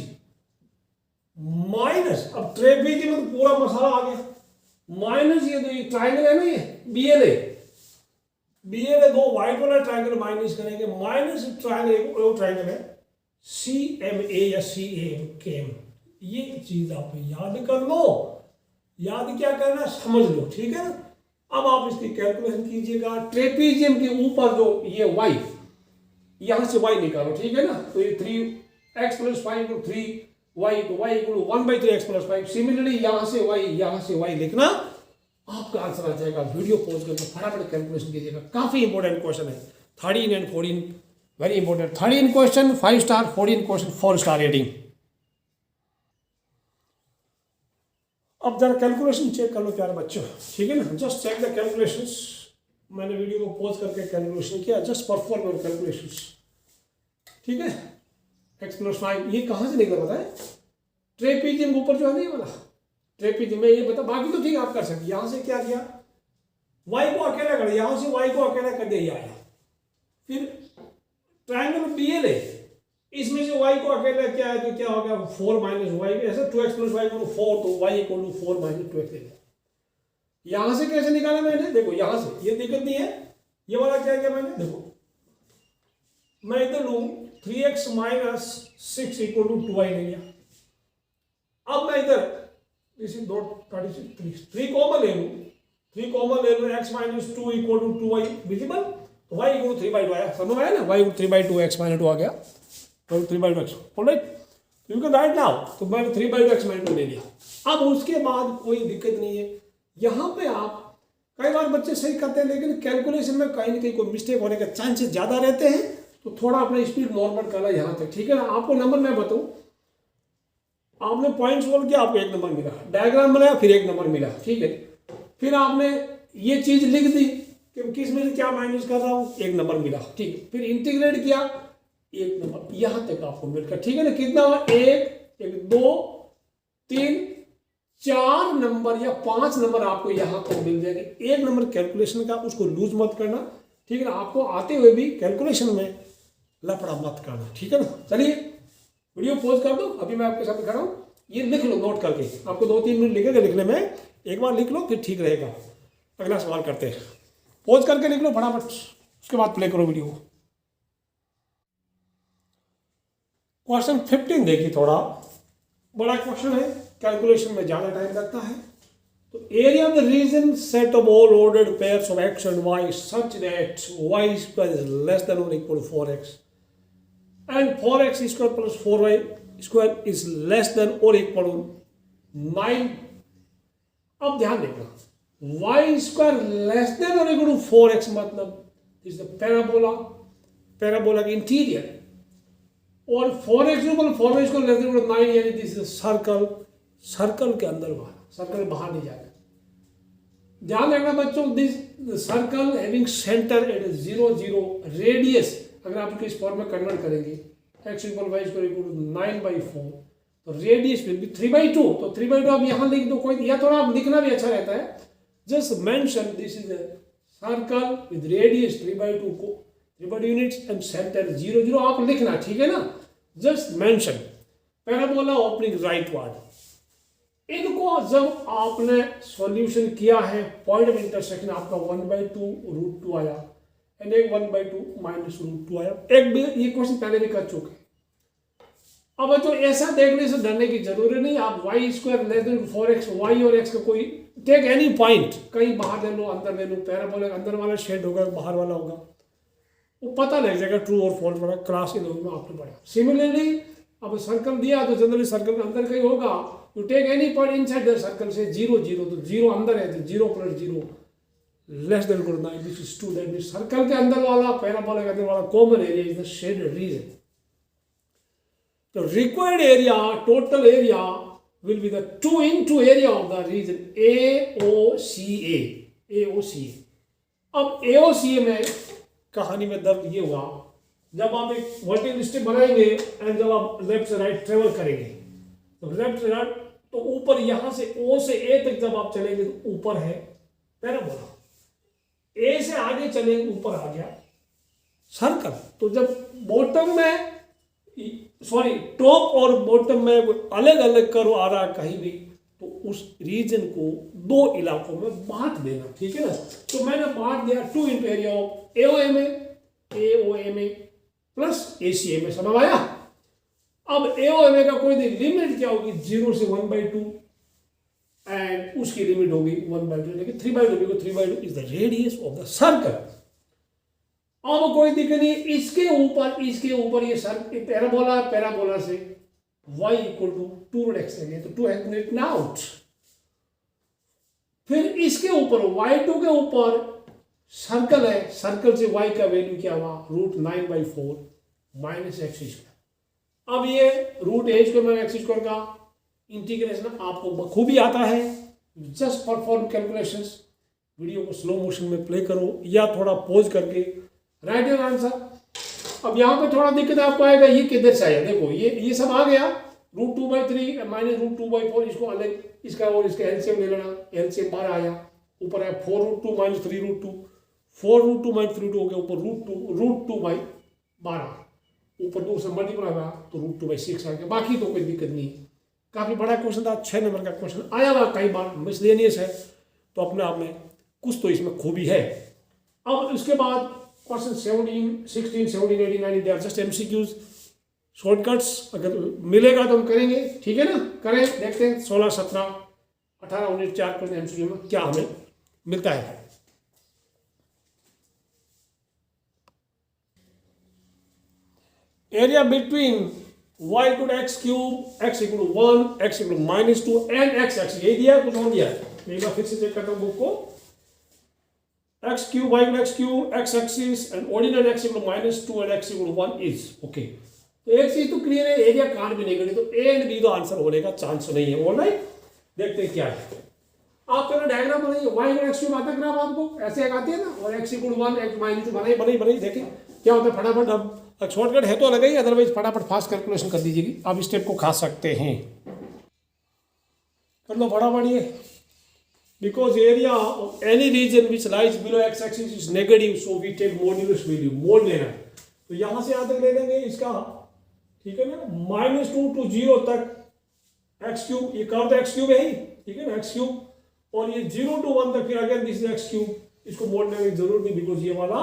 Speaker 1: माइनस, अब ट्रेपीजियम में तो पूरा मसाला आ गया, माइनस ये तो ये ट्राइंगल है ना, ये BL है, 2 व्हाइट वाला ट्राइंगल माइनस करेंगे, माइनस ट्राइंगल ट्राइंगल है CMA या CAM। ये चीज आप याद कर लो, याद क्या करना समझ लो, ठीक है ना। अब आप इसकी कैलकुलेशन कीजिएगा। ट्रेपीजियम के ऊपर जो ये y, यहां से y निकालो, ठीक है ना। तो ये 3x + 5 = 3y, तो y = 1/3x + 5। सिमिलरली यहां से y लिखना, आपका आंसर आ जाएगा। वीडियो पॉज करके फटाफट कैलकुलेशन कीजिएगा, काफी इंपॉर्टेंट क्वेश्चन है। 13 and 14 very important. 13 question 5 star, 14 question 4 star rating. अब जरा कैलकुलेशन चेक कर लो प्यारे बच्चों, ठीक है ना। Just check the calculations. मैंने वीडियो को पॉज करके कैलकुलेशन किया, जस्ट परफॉर्म योर कैलकुलेशंस, ठीक है। x + 5 ये कहाँ से निकला पता है? ट्रेपीजियम ऊपर जो है नहीं वाला ट्रेपीजियम में, ये बता, बाकी तो ठीक आप कर सकते। यहाँ से क्या किया, y को अकेला कर दिया, यहाँ से y को अकेला कर दिया, आया। फिर ट्रायंगल BL है, इसमें से y को अकेला क्या है तो क्या हो गया 4 - y, ऐसा 2x + y = 4, तो y = 4 - 2x ले लिया। यहां से कैसे निकाला मैंने, देखो यहां से, ये दिक्कत नहीं है। ये वाला क्या किया मैंने, देखो मैं इधर लूं 3x - 6 = 2y ले लिया। अब मैं इधर इसी 3 कॉमन ले लूं, 3 कॉमन ले लूं, x - 2 = 2y विजिबल, तो y = 3/2 आया। समझ में आया ना, y = 3/2, x - 2 आ गया, तो 3/2x, alright. You can write now, तो मैंने 3/2x - 2 ले लिया। अब उसके बाद कोई दिक्कत नहीं है। यहाँ पे आप कई बार बच्चे सही करते हैं, लेकिन कैलकुलेशन में कहीं ना कहीं कोई मिस्टेक होने के चांसेस ज़्यादा रहते हैं, तो थोड़ा अपना स्पीड नॉर्मल करना यहाँ तक, ठीक है ना। आपको नंबर मैं बताऊँ, आपने पॉइंट सोल्व किया, आपको 1 नंबर मिला, डायग्राम बनाया फिर 1 नंबर मिला, ठीक है। फिर आपने ये चीज़ लिख दी कि किस में से क्या माइनस कर रहा हूँ, 1 नंबर मिला, ठीक है। फिर इंटीग्रेट किया, 1 नंबर, यहाँ तक आपको मिलकर, ठीक है ना। कितना हुआ, 1 2 3 4 नंबर या 5 नंबर आपको यहाँ पर मिल जाएंगे। 1 नंबर कैलकुलेशन का, उसको लूज मत करना, ठीक है ना। आपको आते हुए भी कैलकुलेशन में लफड़ा मत करना, ठीक है ना। चलिए वीडियो पॉज कर दो, अभी मैं आपके साथ खड़ा हूँ। ये लिख लो नोट करके, आपको 2-3 मिनट लगेगा लिखने में, एक बार लिख लो फिर ठीक रहेगा। अगला सवाल करते हैं, पॉज करके लिख लो फटाफट, उसके बाद प्ले करो वीडियो। क्वेश्चन 15 देखिए, थोड़ा बड़ा क्वेश्चन है, कैलकुलेशन में ज़्यादा टाइम लगता है। तो area of the region set of all ordered pairs of x and y such that y square is less than or equal to 4x and 4x square plus 4y square is less than or equal to 9। अब ध्यान देना, y square less than or equal to 4x मतलब is the parabola का interior, और 4x = 4y square less than or equal to 9, यानी this is circle के अंदर बाहर, सर्कल बाहर नहीं जाएगा। ध्यान रखना बच्चों, this circle having centre at 0 0 radius, अगर आप इस फॉर्म में कन्वर्ट करेंगे, x = y square = 9/4, तो रेडियस विल बी 3/2, तो 3/2 आप यहाँ लिख दो, कोई या थोड़ा आप लिखना भी अच्छा रहता है। Just mention this is a circle with radius 3/2 units and centre 0 0 आप लिखना, ठीक है ना। Just mention parabola opening right word. इनको जब आपने सॉल्यूशन किया है, पॉइंट ऑफ इंटरसेक्शन आपका 1/2 √2 आया, एंड एक 1/2 -√2 आया। एक भी ये क्वेश्चन पहले भी कर चुके। अब बच्चों ऐसा देखने से डरने की जरूरत नहीं। आप y square less than 4x, y और x का कोई टेक एनी पॉइंट, कहीं बाहर ले लो, अंदर ले लो, पैराबोला अंदर वाला शेड होगा, बाहर वाला होगा, वो पता लग जाएगा ट्रू और फॉल्स वाला, क्लास इन में आपने पढ़ा। सिमिलरली अब सर्कल दिया तो जनरली सर्कल के अंदर कहीं होगा, you take any point inside the circle से 0 0, तो 0 अंदर है तो 0 + 0 less than = 9 which is 2। That means circle के अंदर वाला, पैराबोला के अंदर वाला common area is the shaded region. तो required area, total area will be the 2 into area of the region AOCA। अब AOCA में कहानी में दर्द ये हुआ, जब आप एक वर्टिकल स्ट्रिप बनाएंगे एंड जब आप लेफ्ट से राइट ट्रेवल करेंगे, तो लेफ्ट से राइट, तो ऊपर यहाँ से O से A तक जब आप चलेंगे तो ऊपर है पैराबोला, A से आगे चलेंगे ऊपर आ गया सर्कल। तो जब बॉटम में, सॉरी टॉप और बॉटम में अलग अलग कर्व आ रहा कहीं भी, तो उस रीजन को 2 इलाकों में बांट देना, ठीक है ना। तो मैंने बांट दिया 2 into area of AOMA plus ACA में, समझ आया। अब AOMA का कोई लिमिट क्या होगी, 0 से 1/2, एंड उसकी लिमिट होगी 1/2, लेकिन 3/2 because 3/2 is the radius of the circle. अब कोई दिक्कत नहीं, इसके ऊपर ये सर्कल पैराबोला से y इक्वल टू 2x लेंगे तो 2 हैज बीन टेकन आउट। फिर इसके ऊपर y2 के ऊपर सर्कल है, सर्कल से y का वैल्यू क्या हुआ √9/4 माइनस x²। अब ये √a² x² का इंटीग्रेशन आपको बखूबी आता है, जस्ट परफॉर्म कैलकुलेशंस। वीडियो को स्लो मोशन में प्ले करो या थोड़ा पॉज करके राइट योर आंसर। अब यहाँ पे थोड़ा दिक्कत आपको आएगा, ये किधर से आया, देखो ये सब आ गया √2/3 माइनस √2/4, इसको अलग इसका और इसका एलसीएम ले लेना, एलसीएम 12 आया, ऊपर आया 4√2 माइनस 3√2, 4√2 माइनस 3√2 हो गया, ऊपर √2/12, ऊपर 2 से मल्टीप्लाई हुआ तो √2/6 आ गया। बाकी तो कोई दिक्कत नहीं है। काफ़ी बड़ा क्वेश्चन था, 6 नंबर का क्वेश्चन आया हुआ, कई बार मिसलेनियस है, तो अपने आप में कुछ तो इसमें खूबी है। अब उसके बाद question 17, 16, 17, 18, 19 they are just MCQs, shortcuts अगर मिलेगा तो हम करेंगे, ठीक है ना, करें, देखते हैं 16, 17, 18, 19 4 क्वेश्चन एमसीक्यू में क्या हमें मिलता है। Area between y equal to x cube, x equal to 1, x equal to -2 and x axis, यही दिया है, कुछ और दिया है, एक बार फिर से चेक करता हूँ बुक को। x cube, y equal to x cube, x axis and ordinal x equal to -2 and x equal to 1 is okay. तो एक चीज तो क्लियर है, एरिया कांट भी नहीं करी, तो ए एंड बी तो आंसर होने का चांस नहीं है। ऑलराइट, देखते हैं क्या है। आप पहले डायग्राम बनाइए, y equal to x cube आता ग्राफ आपको ऐसे एक आती है ना, और x इक्वल टू 1, x -2 बनाइए, देखें क्या होता है फटाफट। अब शॉर्टकट है तो अलग ही, अदरवाइज फटाफट फास्ट कैलकुलेशन कर दीजिएगी, आप स्टेप को खा सकते हैं, कर लो फटाफट ये। Because area of any region which lies below x axis is negative, so we take modulus value, mod लेना है, तो यहां से यहां तक ले लेंगे इसका, ठीक है ना, -2 to 0 तक x क्यूब, ये कर्व x क्यूब है ही, ठीक है ना, x क्यूब, और ये 0 to 1 तक फिर again this is x cube, इसको मोड लेने की जरूरत नहीं बिकॉज ये वाला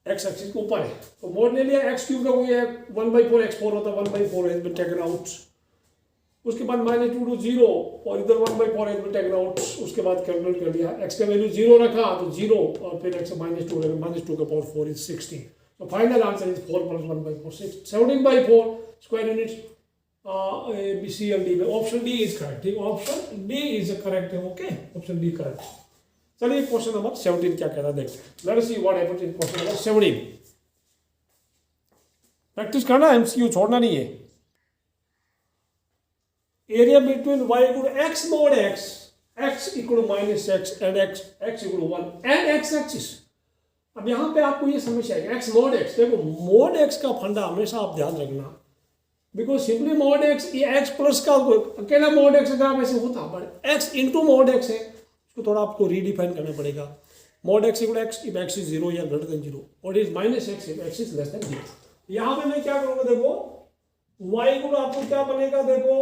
Speaker 1: x एक्सिस के ऊपर है, तो मोड ले लिया। x क्यूब का वो है 1/4 x4 होता है, 1/4 हैज बीन टेकन आउट। उसके बाद -2 to 0 और इधर 1/4 हैज बीन टेकन आउट। उसके बाद कैलकुलेट कर दिया, x का वैल्यू 0 रखा तो 0 और फिर x -2 रखा, -2 का power 4 is 16। So final answer is 4 plus 1/4, 6, 17/4 square units. B, C and D में ऑप्शन डी इज करेक्ट, ठीक, ऑप्शन डी इज करेक्ट है, ओके, ऑप्शन डी करेक्ट। चलिए क्वेश्चन नंबर 17 क्या कहता है देखते हैं। Let us see what happens in question number 17। Practice करना, एमसीक्यू छोड़ना नहीं है। Area between y equal to x mod x, x equal to -x and x equal to 1 and x axis. अब यहाँ पे आपको ये समझ आएगा, x mod x, देखो mod x का फंडा हमेशा आप ध्यान रखना, बिकॉज सिंपली mod x, ये x प्लस का अकेला mod x ग्राफ ऐसे होता, but x into mod x है, उसको थोड़ा आपको रीडिफाइन करना पड़ेगा। mod x equal x if x is 0 या ग्रेटर देन 0 और is -x if x is less than 0। यहाँ पे मैं क्या करूँगा, देखो y इक्वल आपको क्या बनेगा, देखो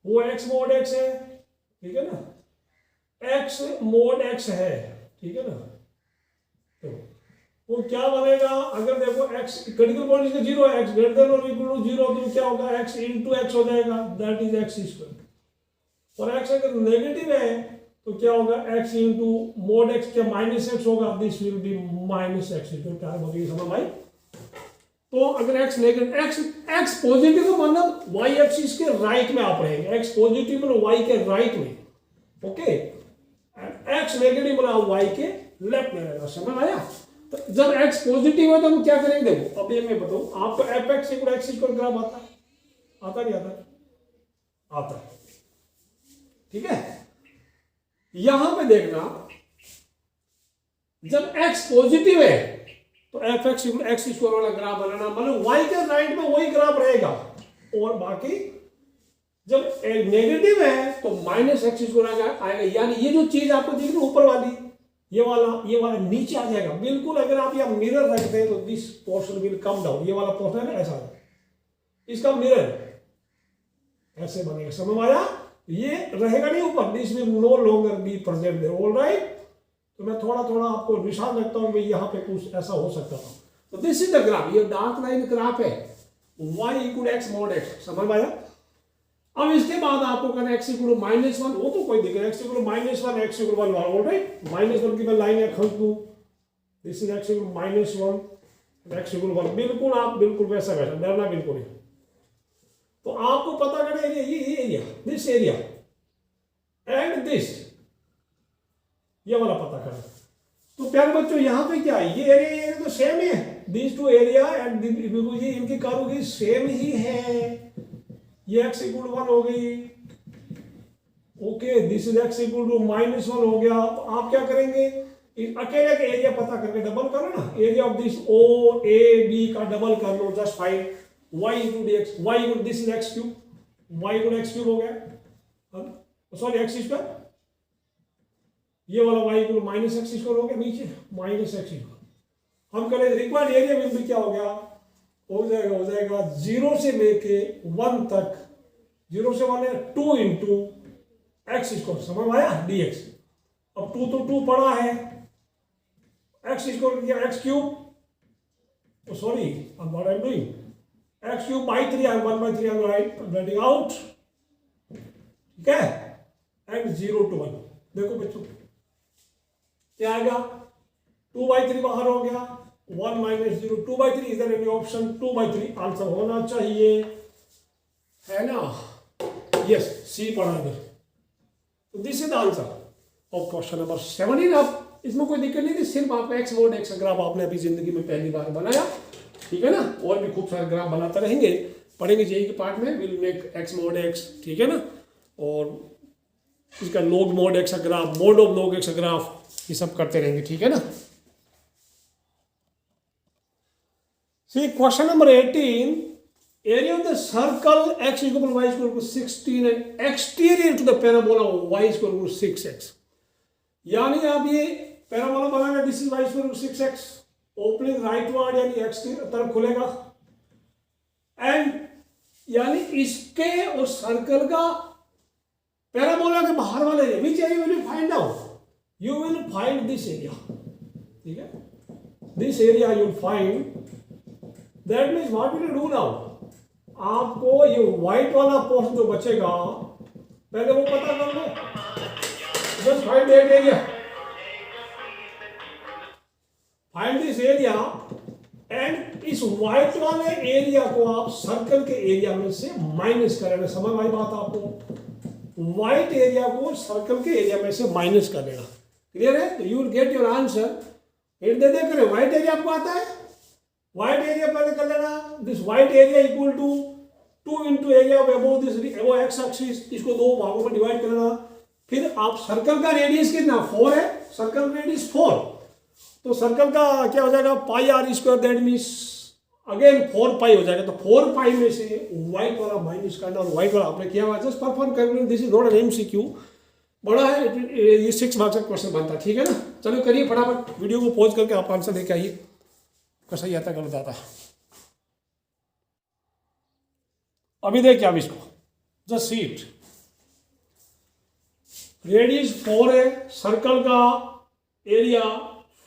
Speaker 1: वो x mod x है, ठीक है ना, x mod x है, ठीक है ना, वो क्या बनेगा, अगर देखो x क्रिटिकल पॉइंट इसका 0 है, x ग्रेटर देन और इक्वल टू 0 तो क्या होगा, x इंटू x हो जाएगा, दैट इज x स्क्वायर। और x अगर नेगेटिव है तो क्या होगा, x इंटू मोड x क्या -x होगा, this will be -x square. क्या होगी समझ भाई। तो अगर x नेगेटिव, x पॉजिटिव तो मतलब y एक्सिस के राइट में आप रहेंगे, x पॉजिटिव मतलब y के राइट में, ओके, x नेगेटिव मतलब y के लेफ्ट में रहेगा, समझ आया। तो जब x पॉजिटिव है तो हम क्या करेंगे, देखो अब ये मैं बताऊं आपको, fx equal x equal graph आता है, आता नहीं आता, आता है, ठीक है। यहां पे देखना, जब x पॉजिटिव है तो fx इक्वल x इक्वल वाला ग्राफ बनाना, मतलब y के राइट में वही ग्राफ रहेगा, और बाकी जब नेगेटिव है तो -x इक्वल आएगा, यानी ये जो चीज आपको दिख रही है ऊपर वाली, ये वाला नीचे आ जाएगा बिल्कुल। अगर आप यहाँ मिरर रखते हैं तो this portion will come down, ये वाला पोर्शन है ना ऐसा, इसका मिरर ऐसे बनेगा, समझ आया, ये रहेगा नहीं ऊपर, this will no longer be present there, alright. तो मैं थोड़ा थोड़ा आपको निशान रखता हूँ, यहाँ पे कुछ ऐसा हो सकता था। तो दिस इज द ग्राफ, ये डार्क लाइन ग्राफ है, y equal x mod x, समझ आया। अब इसके बाद आपको करना है x इक्वल -1, वो तो कोई दिक्कत नहीं, x equal -1 x equal 1 alright, -1 की मैं लाइन या खल दूं, this is x equal -1 x equal 1, बिल्कुल आप बिल्कुल वैसा डरना बिल्कुल नहीं। तो आपको पता करना एरिया, ये area, this area and this, ये वाला पता करना। तो प्यारे बच्चों यहाँ पे क्या है, ये एरिया तो सेम ही है, दिस टू एरिया एंड ये इनकी कर्व की सेम ही है, ये x इक्वल 1 हो गई, okay, this is x equal to -1 हो गया। आप क्या करेंगे, अकेले का एरिया पता करके डबल करो ना, area of this O A B का डबल कर लो, just find y equal dx, y equal this is x cube, y equal x cube हो गया, सॉरी x स्क्वायर, ये वाला y इक्वल -x स्क्वायर हो गया, नीचे -x स्क्वायर। हम करें रिक्वायर्ड एरिया में भी क्या हो गया, हो जाएगा 0 से लेके 1 तक, 0 से 1 है 2 इंटू एक्स स्क्वायर, समझ आया, dx। अब 2 तो 2 पड़ा है, एक्स स्क्वायर किया x cube, sorry what I am doing, x cube by 3, 1/3 I am writing out, ठीक है, एंड 0 to 1। देखो बच्चों क्या आएगा, 2/3 बाहर हो गया, 1 - 0, 2/3, is there any option, 2/3 answer होना चाहिए, है ना, यस, सी पढ़ा इधर। तो this is the answer of question number 17। अब इसमें कोई दिक्कत नहीं थी, सिर्फ आपको एक्स मोड एक्स ग्राफ आपने अभी जिंदगी में पहली बार बनाया, ठीक है ना, और भी खूब सारे ग्राफ बनाते रहेंगे, पढ़ेंगे जेई के पार्ट में, will make x mode x, ठीक है ना, और इसका log mode x graph, mode of log x graph, ये सब करते रहेंगे, ठीक है ना। See question number 18, area of the circle x equal to y equal to 16 and exterior to the parabola y equal to 6x, यानी आप ये पैराबोला बनाएंगे, this is y equal to 6x, opening right ward यानी x की तरफ खुलेगा, and यानी इसके और सर्कल का पैराबोला के बाहर वाले area, which area will you find out, you will find this area, ठीक है, this area you will find. That means what will you do now, आपको ये व्हाइट वाला पोर्शन जो बचेगा पहले वो पता कर लो, just find that area, find this area, and इस व्हाइट वाले एरिया को आप सर्कल के एरिया में से माइनस करेंगे, समझ आई बात आपको, व्हाइट एरिया को सर्कल के एरिया में से माइनस कर देना, क्लियर है, तो you will get your answer. Hint दे दे करें, व्हाइट एरिया आपको आता है, व्हाइट एरिया पहले कर लेना, this white area equal to 2 into area of above this above x axis, इसको दो भागों में डिवाइड करना, फिर आप सर्कल का रेडियस कितना 4 है, सर्कल रेडियस 4, तो सर्कल का क्या हो जाएगा pi r square, that means again 4 pi हो जाएगा, तो 4 पाई में से व्हाइट वाला माइनस करना, और व्हाइट वाला आपने किया हुआ just perform calculation, this is not an MCQ, बड़ा है, ये 6 मार्क्स का क्वेश्चन बनता है, ठीक है ना। चलो करिए फटाफट, वीडियो को पॉज करके आप आंसर लेके आइए, कैसा ही आता गलत आता। अभी देखिए आप इसको, जस्ट सी इट, रेडियस 4 है, सर्कल का area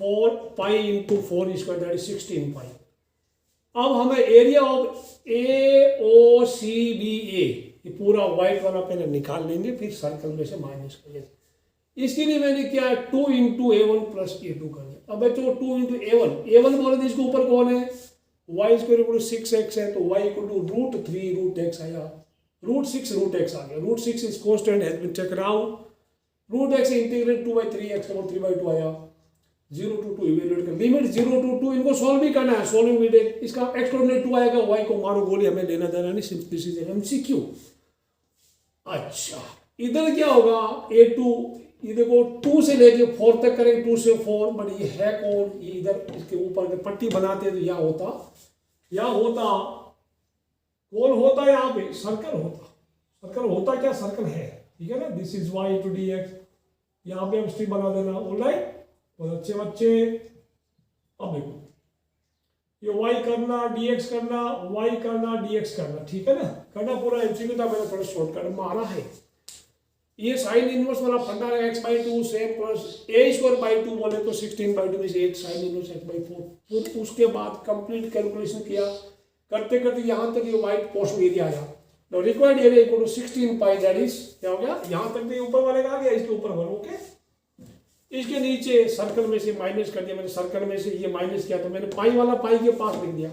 Speaker 1: 4 pi into 4 square, that is 16 pi. अब हमें area of A O C B A, ये पूरा व्हाइट वाला पहले निकाल लेंगे, फिर सर्कल में से माइनस करेंगे। इसके लिए मैंने क्या 2 इंटू ए1 प्लस ए2 कर दिया। अब बच्चों 2 इंटू ए1 बोले थे, इसके ऊपर कौन है, y square equal to 6x है, तो y इक्वल टू √3 √x आया, √6 √x आ गया, √6 is constant has been taken out, √x integrate 2/3x और 3/2 आया, 0 to 2 इवेल्युएट कर, लिमिट 0 to 2, इनको सॉल्व भी करना है, सॉल्विंग विद इसका x कोऑर्डिनेट 2 आएगा, y को मारो गोली, हमें लेना देना नहीं, सिर्फ दिस इज एमसीक्यू। अच्छा इधर क्या होगा, a2, ये देखो 2 से लेके 4 तक करेंगे, 2 से 4, बट ये है कौन, ये इधर इसके ऊपर पट्टी बनाते तो यहाँ होता कौन होता, यहाँ पे सर्कल होता क्या, सर्कल है, ठीक है ना, this is y to dx, यहाँ पे हम स्ट्रिप बना देना, ऑलराइट, और अच्छे बच्चे। अब देखो ये y करना dx करना, y करना dx करना, ठीक है ना, करना पूरा एमसीक्यू था, मैंने थोड़ा शॉर्टकट मारा है। ये साइन इनवर्स वाला फंडा है, x/2 सेम प्लस a²/2 बोले तो 16/2 में से 8 साइन इनवर्स x/4, फिर उसके बाद कंप्लीट कैलकुलेशन किया, करते करते यहाँ तक ये वाइट पोर्शन एरिया आया, Now required area equal to 16 pi, that is क्या हो गया, यहाँ तक भी ऊपर वाले का आ गया, इसके ऊपर वाला ओके। इसके नीचे सर्कल में से माइनस कर दिया मैंने, सर्कल में से ये माइनस किया तो मैंने पाई वाला पाई के पास लिख दिया।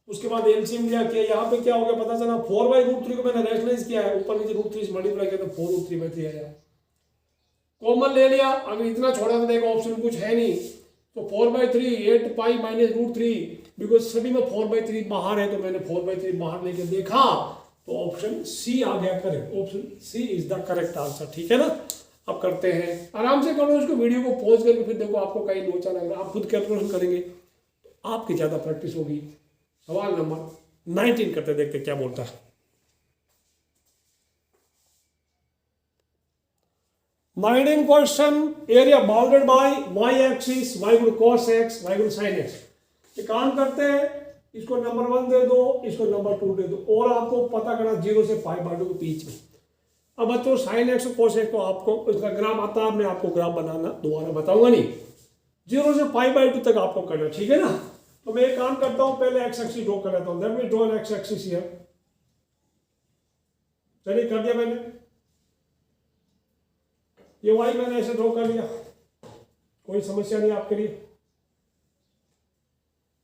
Speaker 1: उसके बाद एलसीएम लिया किया, यहाँ पे क्या हो गया पता चला 4/√3 को मैंने रैशनलाइज किया है, ऊपर नीचे √3 से मल्टीप्लाई किया तो 4√3/3 आया। कॉमन ले लिया, अगर इतना छोड़ा तो देखो ऑप्शन कुछ है नहीं, तो 4/3 8 पाई माइनस √3, बिकॉज सभी में 4/3 बाहर है तो मैंने 4/3 बाहर लेके देखा तो ऑप्शन सी आ गया correct. Option C is the correct answer, ठीक है ना। अब करते हैं आराम से करो इसको, वीडियो को पॉज करके फिर देखो आपको कहीं लोचा लग रहा है, आप खुद कैलकुलेशन करेंगे तो आपकी ज्यादा प्रैक्टिस होगी। सवाल नंबर 19 करते देखते क्या बोलता है। Minding question, area bounded bye y axis, y गुण cos x, y गुण sin x। ये काम करते हैं, इसको नंबर 1 दे दो, इसको नंबर 2 दे दो, और आपको पता करना 0 से π/2 के बीच में। अब बच्चों sin x और cos x को आपको इसका ग्राफ आता है, मैं आपको ग्राफ बनाना दोबारा बताऊंगा नहीं, 0 से π/2 तक आपको करना, ठीक है ना। तो मैं एक काम करता हूं, पहले x एक्सिस ड्रॉ कर लेता हूं, late me draw an x axis here. चलिए कर दिया मैंने, ये y मैंने ऐसे ड्रॉ कर लिया, कोई समस्या नहीं आपके लिए।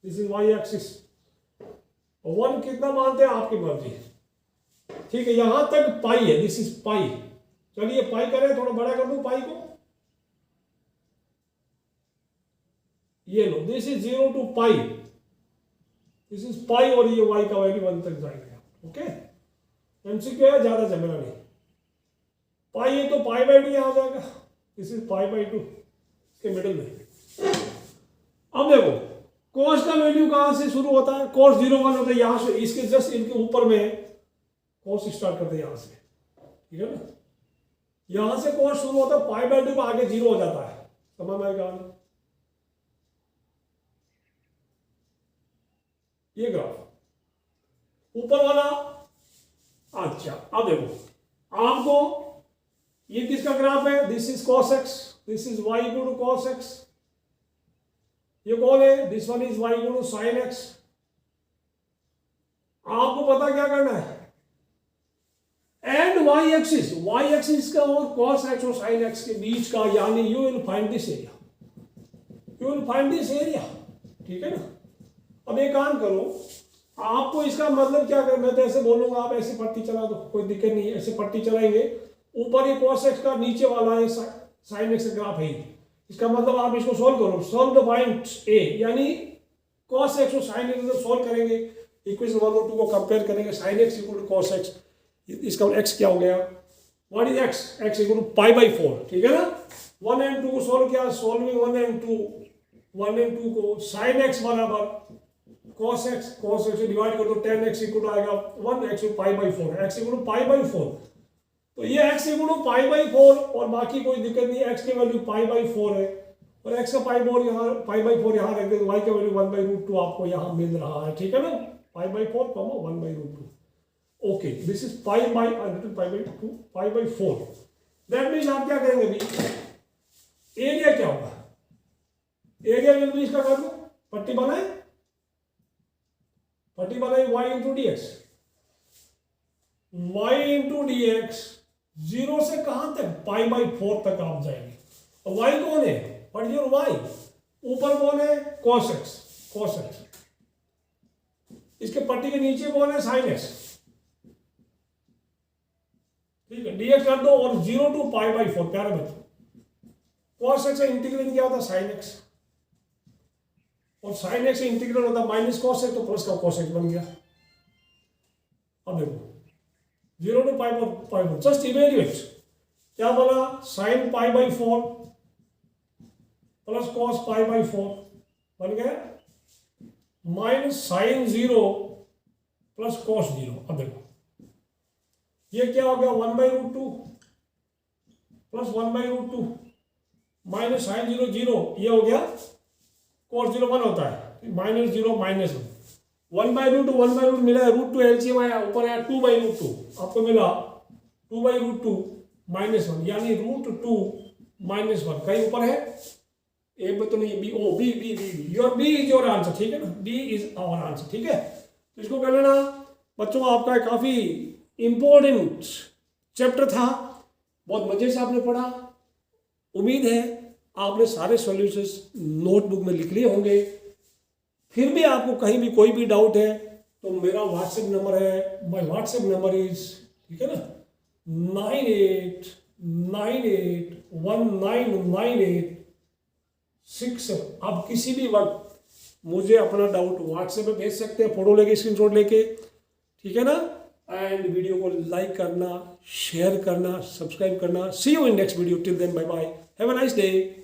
Speaker 1: दिस इज y एक्सिस, 1 कितना मानते हैं आपकी मर्जी, ठीक है। यहां तक पाई है, दिस इज पाई। चलिए पाई करें, थोड़ा बड़ा कर दूं पाई को, ये लो, this is 0 to pi, this is pi, और ये y का वैल्यू 1 तक जाएगा, ओके। एमसीक्यू है, ज्यादा झमेला नहीं। पाई है तो π/2 यहां आ जाएगा, दिस इज π/2 इसके मिडिल में। अब देखो cos का वैल्यू कहां से शुरू होता है, cos 0 1 होता है यहां से, इसके जस्ट इनके ऊपर में cos स्टार्ट करते हैं यहां से, ठीक है ना। यहां से cos शुरू होता है, π/2 को आगे 0 हो जाता है, समझ में आएगा। ये ग्राफ ऊपर वाला, अच्छा अब देखो आपको ये किसका ग्राफ है, this is cos x, this is y equal to cos x, ये कौन है, this one is y equal to sin x। आपको पता क्या करना है, एंड y एक्सिस का और cos x और sin x के बीच का, यानी you will find this area, you will find this area, ठीक है ना। अब एक काम करो, आपको इसका मतलब क्या करना है, तो ऐसे बोलूंगा, आप ऐसे पट्टी चला दो, कोई दिक्कत नहीं, ऐसे पट्टी चलाएंगे, ऊपर ये cos x का, नीचे वाला है sin x का ग्राफ है। इसका मतलब आप इसको सोल्व करो, सोल्व द पॉइंट ए, यानी cos x और sin x को सोल्व करेंगे, इक्वेशन 1 और 2 को कंपेयर करेंगे, sin x equal to cos x, इसका x क्या हो गया, what is x, x equal to π/4, ठीक है ना। 1 and 2 को सोल्व किया, सोल्विंग 1 and 2 को sin x बराबर cos x से डिवाइड कर दो, 10x इक्वल टू आएगा 1x π/4, x इक्वल टू π/4, तो ये x इक्वल टू π/4, और बाकी कोई दिक्कत नहीं, x की वैल्यू π/4 है, और x का π/4 यहाँ रख दे, y का वैल्यू 1/√2 आपको यहाँ मिल रहा है, ठीक है ना, π/4 1/√2, okay. This is π/2 that means आप क्या करेंगे अभी, एरिया क्या होगा, एरिया विल बी, इसका कर दो, पट्टी बनाए y into dx, y into dx 0 से कहां तक, π/4 तक आप जाएंगे। y कौन है, व्हाट योर y, ऊपर कौन है, cos x, इसके पट्टी के नीचे कौन है, sin x, ठीक है। dx कर दो, और 0 to π/4, प्यारे बच्चों, cos x से इंटीग्रेट क्या होता है, sin x, और sin x से इंटीग्रल होता है माइनस cos x, तो प्लस का cos x बन गया। अब देखो 0 to π/4, जस्ट इवेल्युएट, क्या बोला, sin π/4 प्लस cos π/4 बन गया, माइनस sin 0 प्लस cos 0। अब देखो ये क्या हो गया, 1/√2 प्लस 1/√2 माइनस sin 0 0, ये हो गया cos 0 1 होता है, माइनस 0 माइनस 1/√2 मिला है, √2 एलसीएम आया, ऊपर आया 2/√2, आपको मिला 2/√2 माइनस 1, यानी √2 माइनस 1, कहीं ऊपर है, ए में तो नहीं, B, oh B B B your B is your answer, ठीक है ना, बी इज आवर आंसर, ठीक है। तो इसको कर लेना बच्चों, आपका काफी इम्पोर्टेंट चैप्टर था, बहुत मजे से आपने पढ़ा। उम्मीद है आपने सारे सॉल्यूशंस नोटबुक में लिख लिए होंगे। फिर भी आपको कहीं भी कोई भी डाउट है तो मेरा व्हाट्सएप नंबर है, माय व्हाट्सएप नंबर इज, ठीक है ना, 9898199867। आप किसी भी वक्त मुझे अपना डाउट व्हाट्सएप पे भेज सकते हैं, फोटो लेके, स्क्रीनशॉट लेके, ठीक है ना। एंड वीडियो को लाइक करना, शेयर करना, सब्सक्राइब करना। See you in next video, till then bye bye, have a nice day.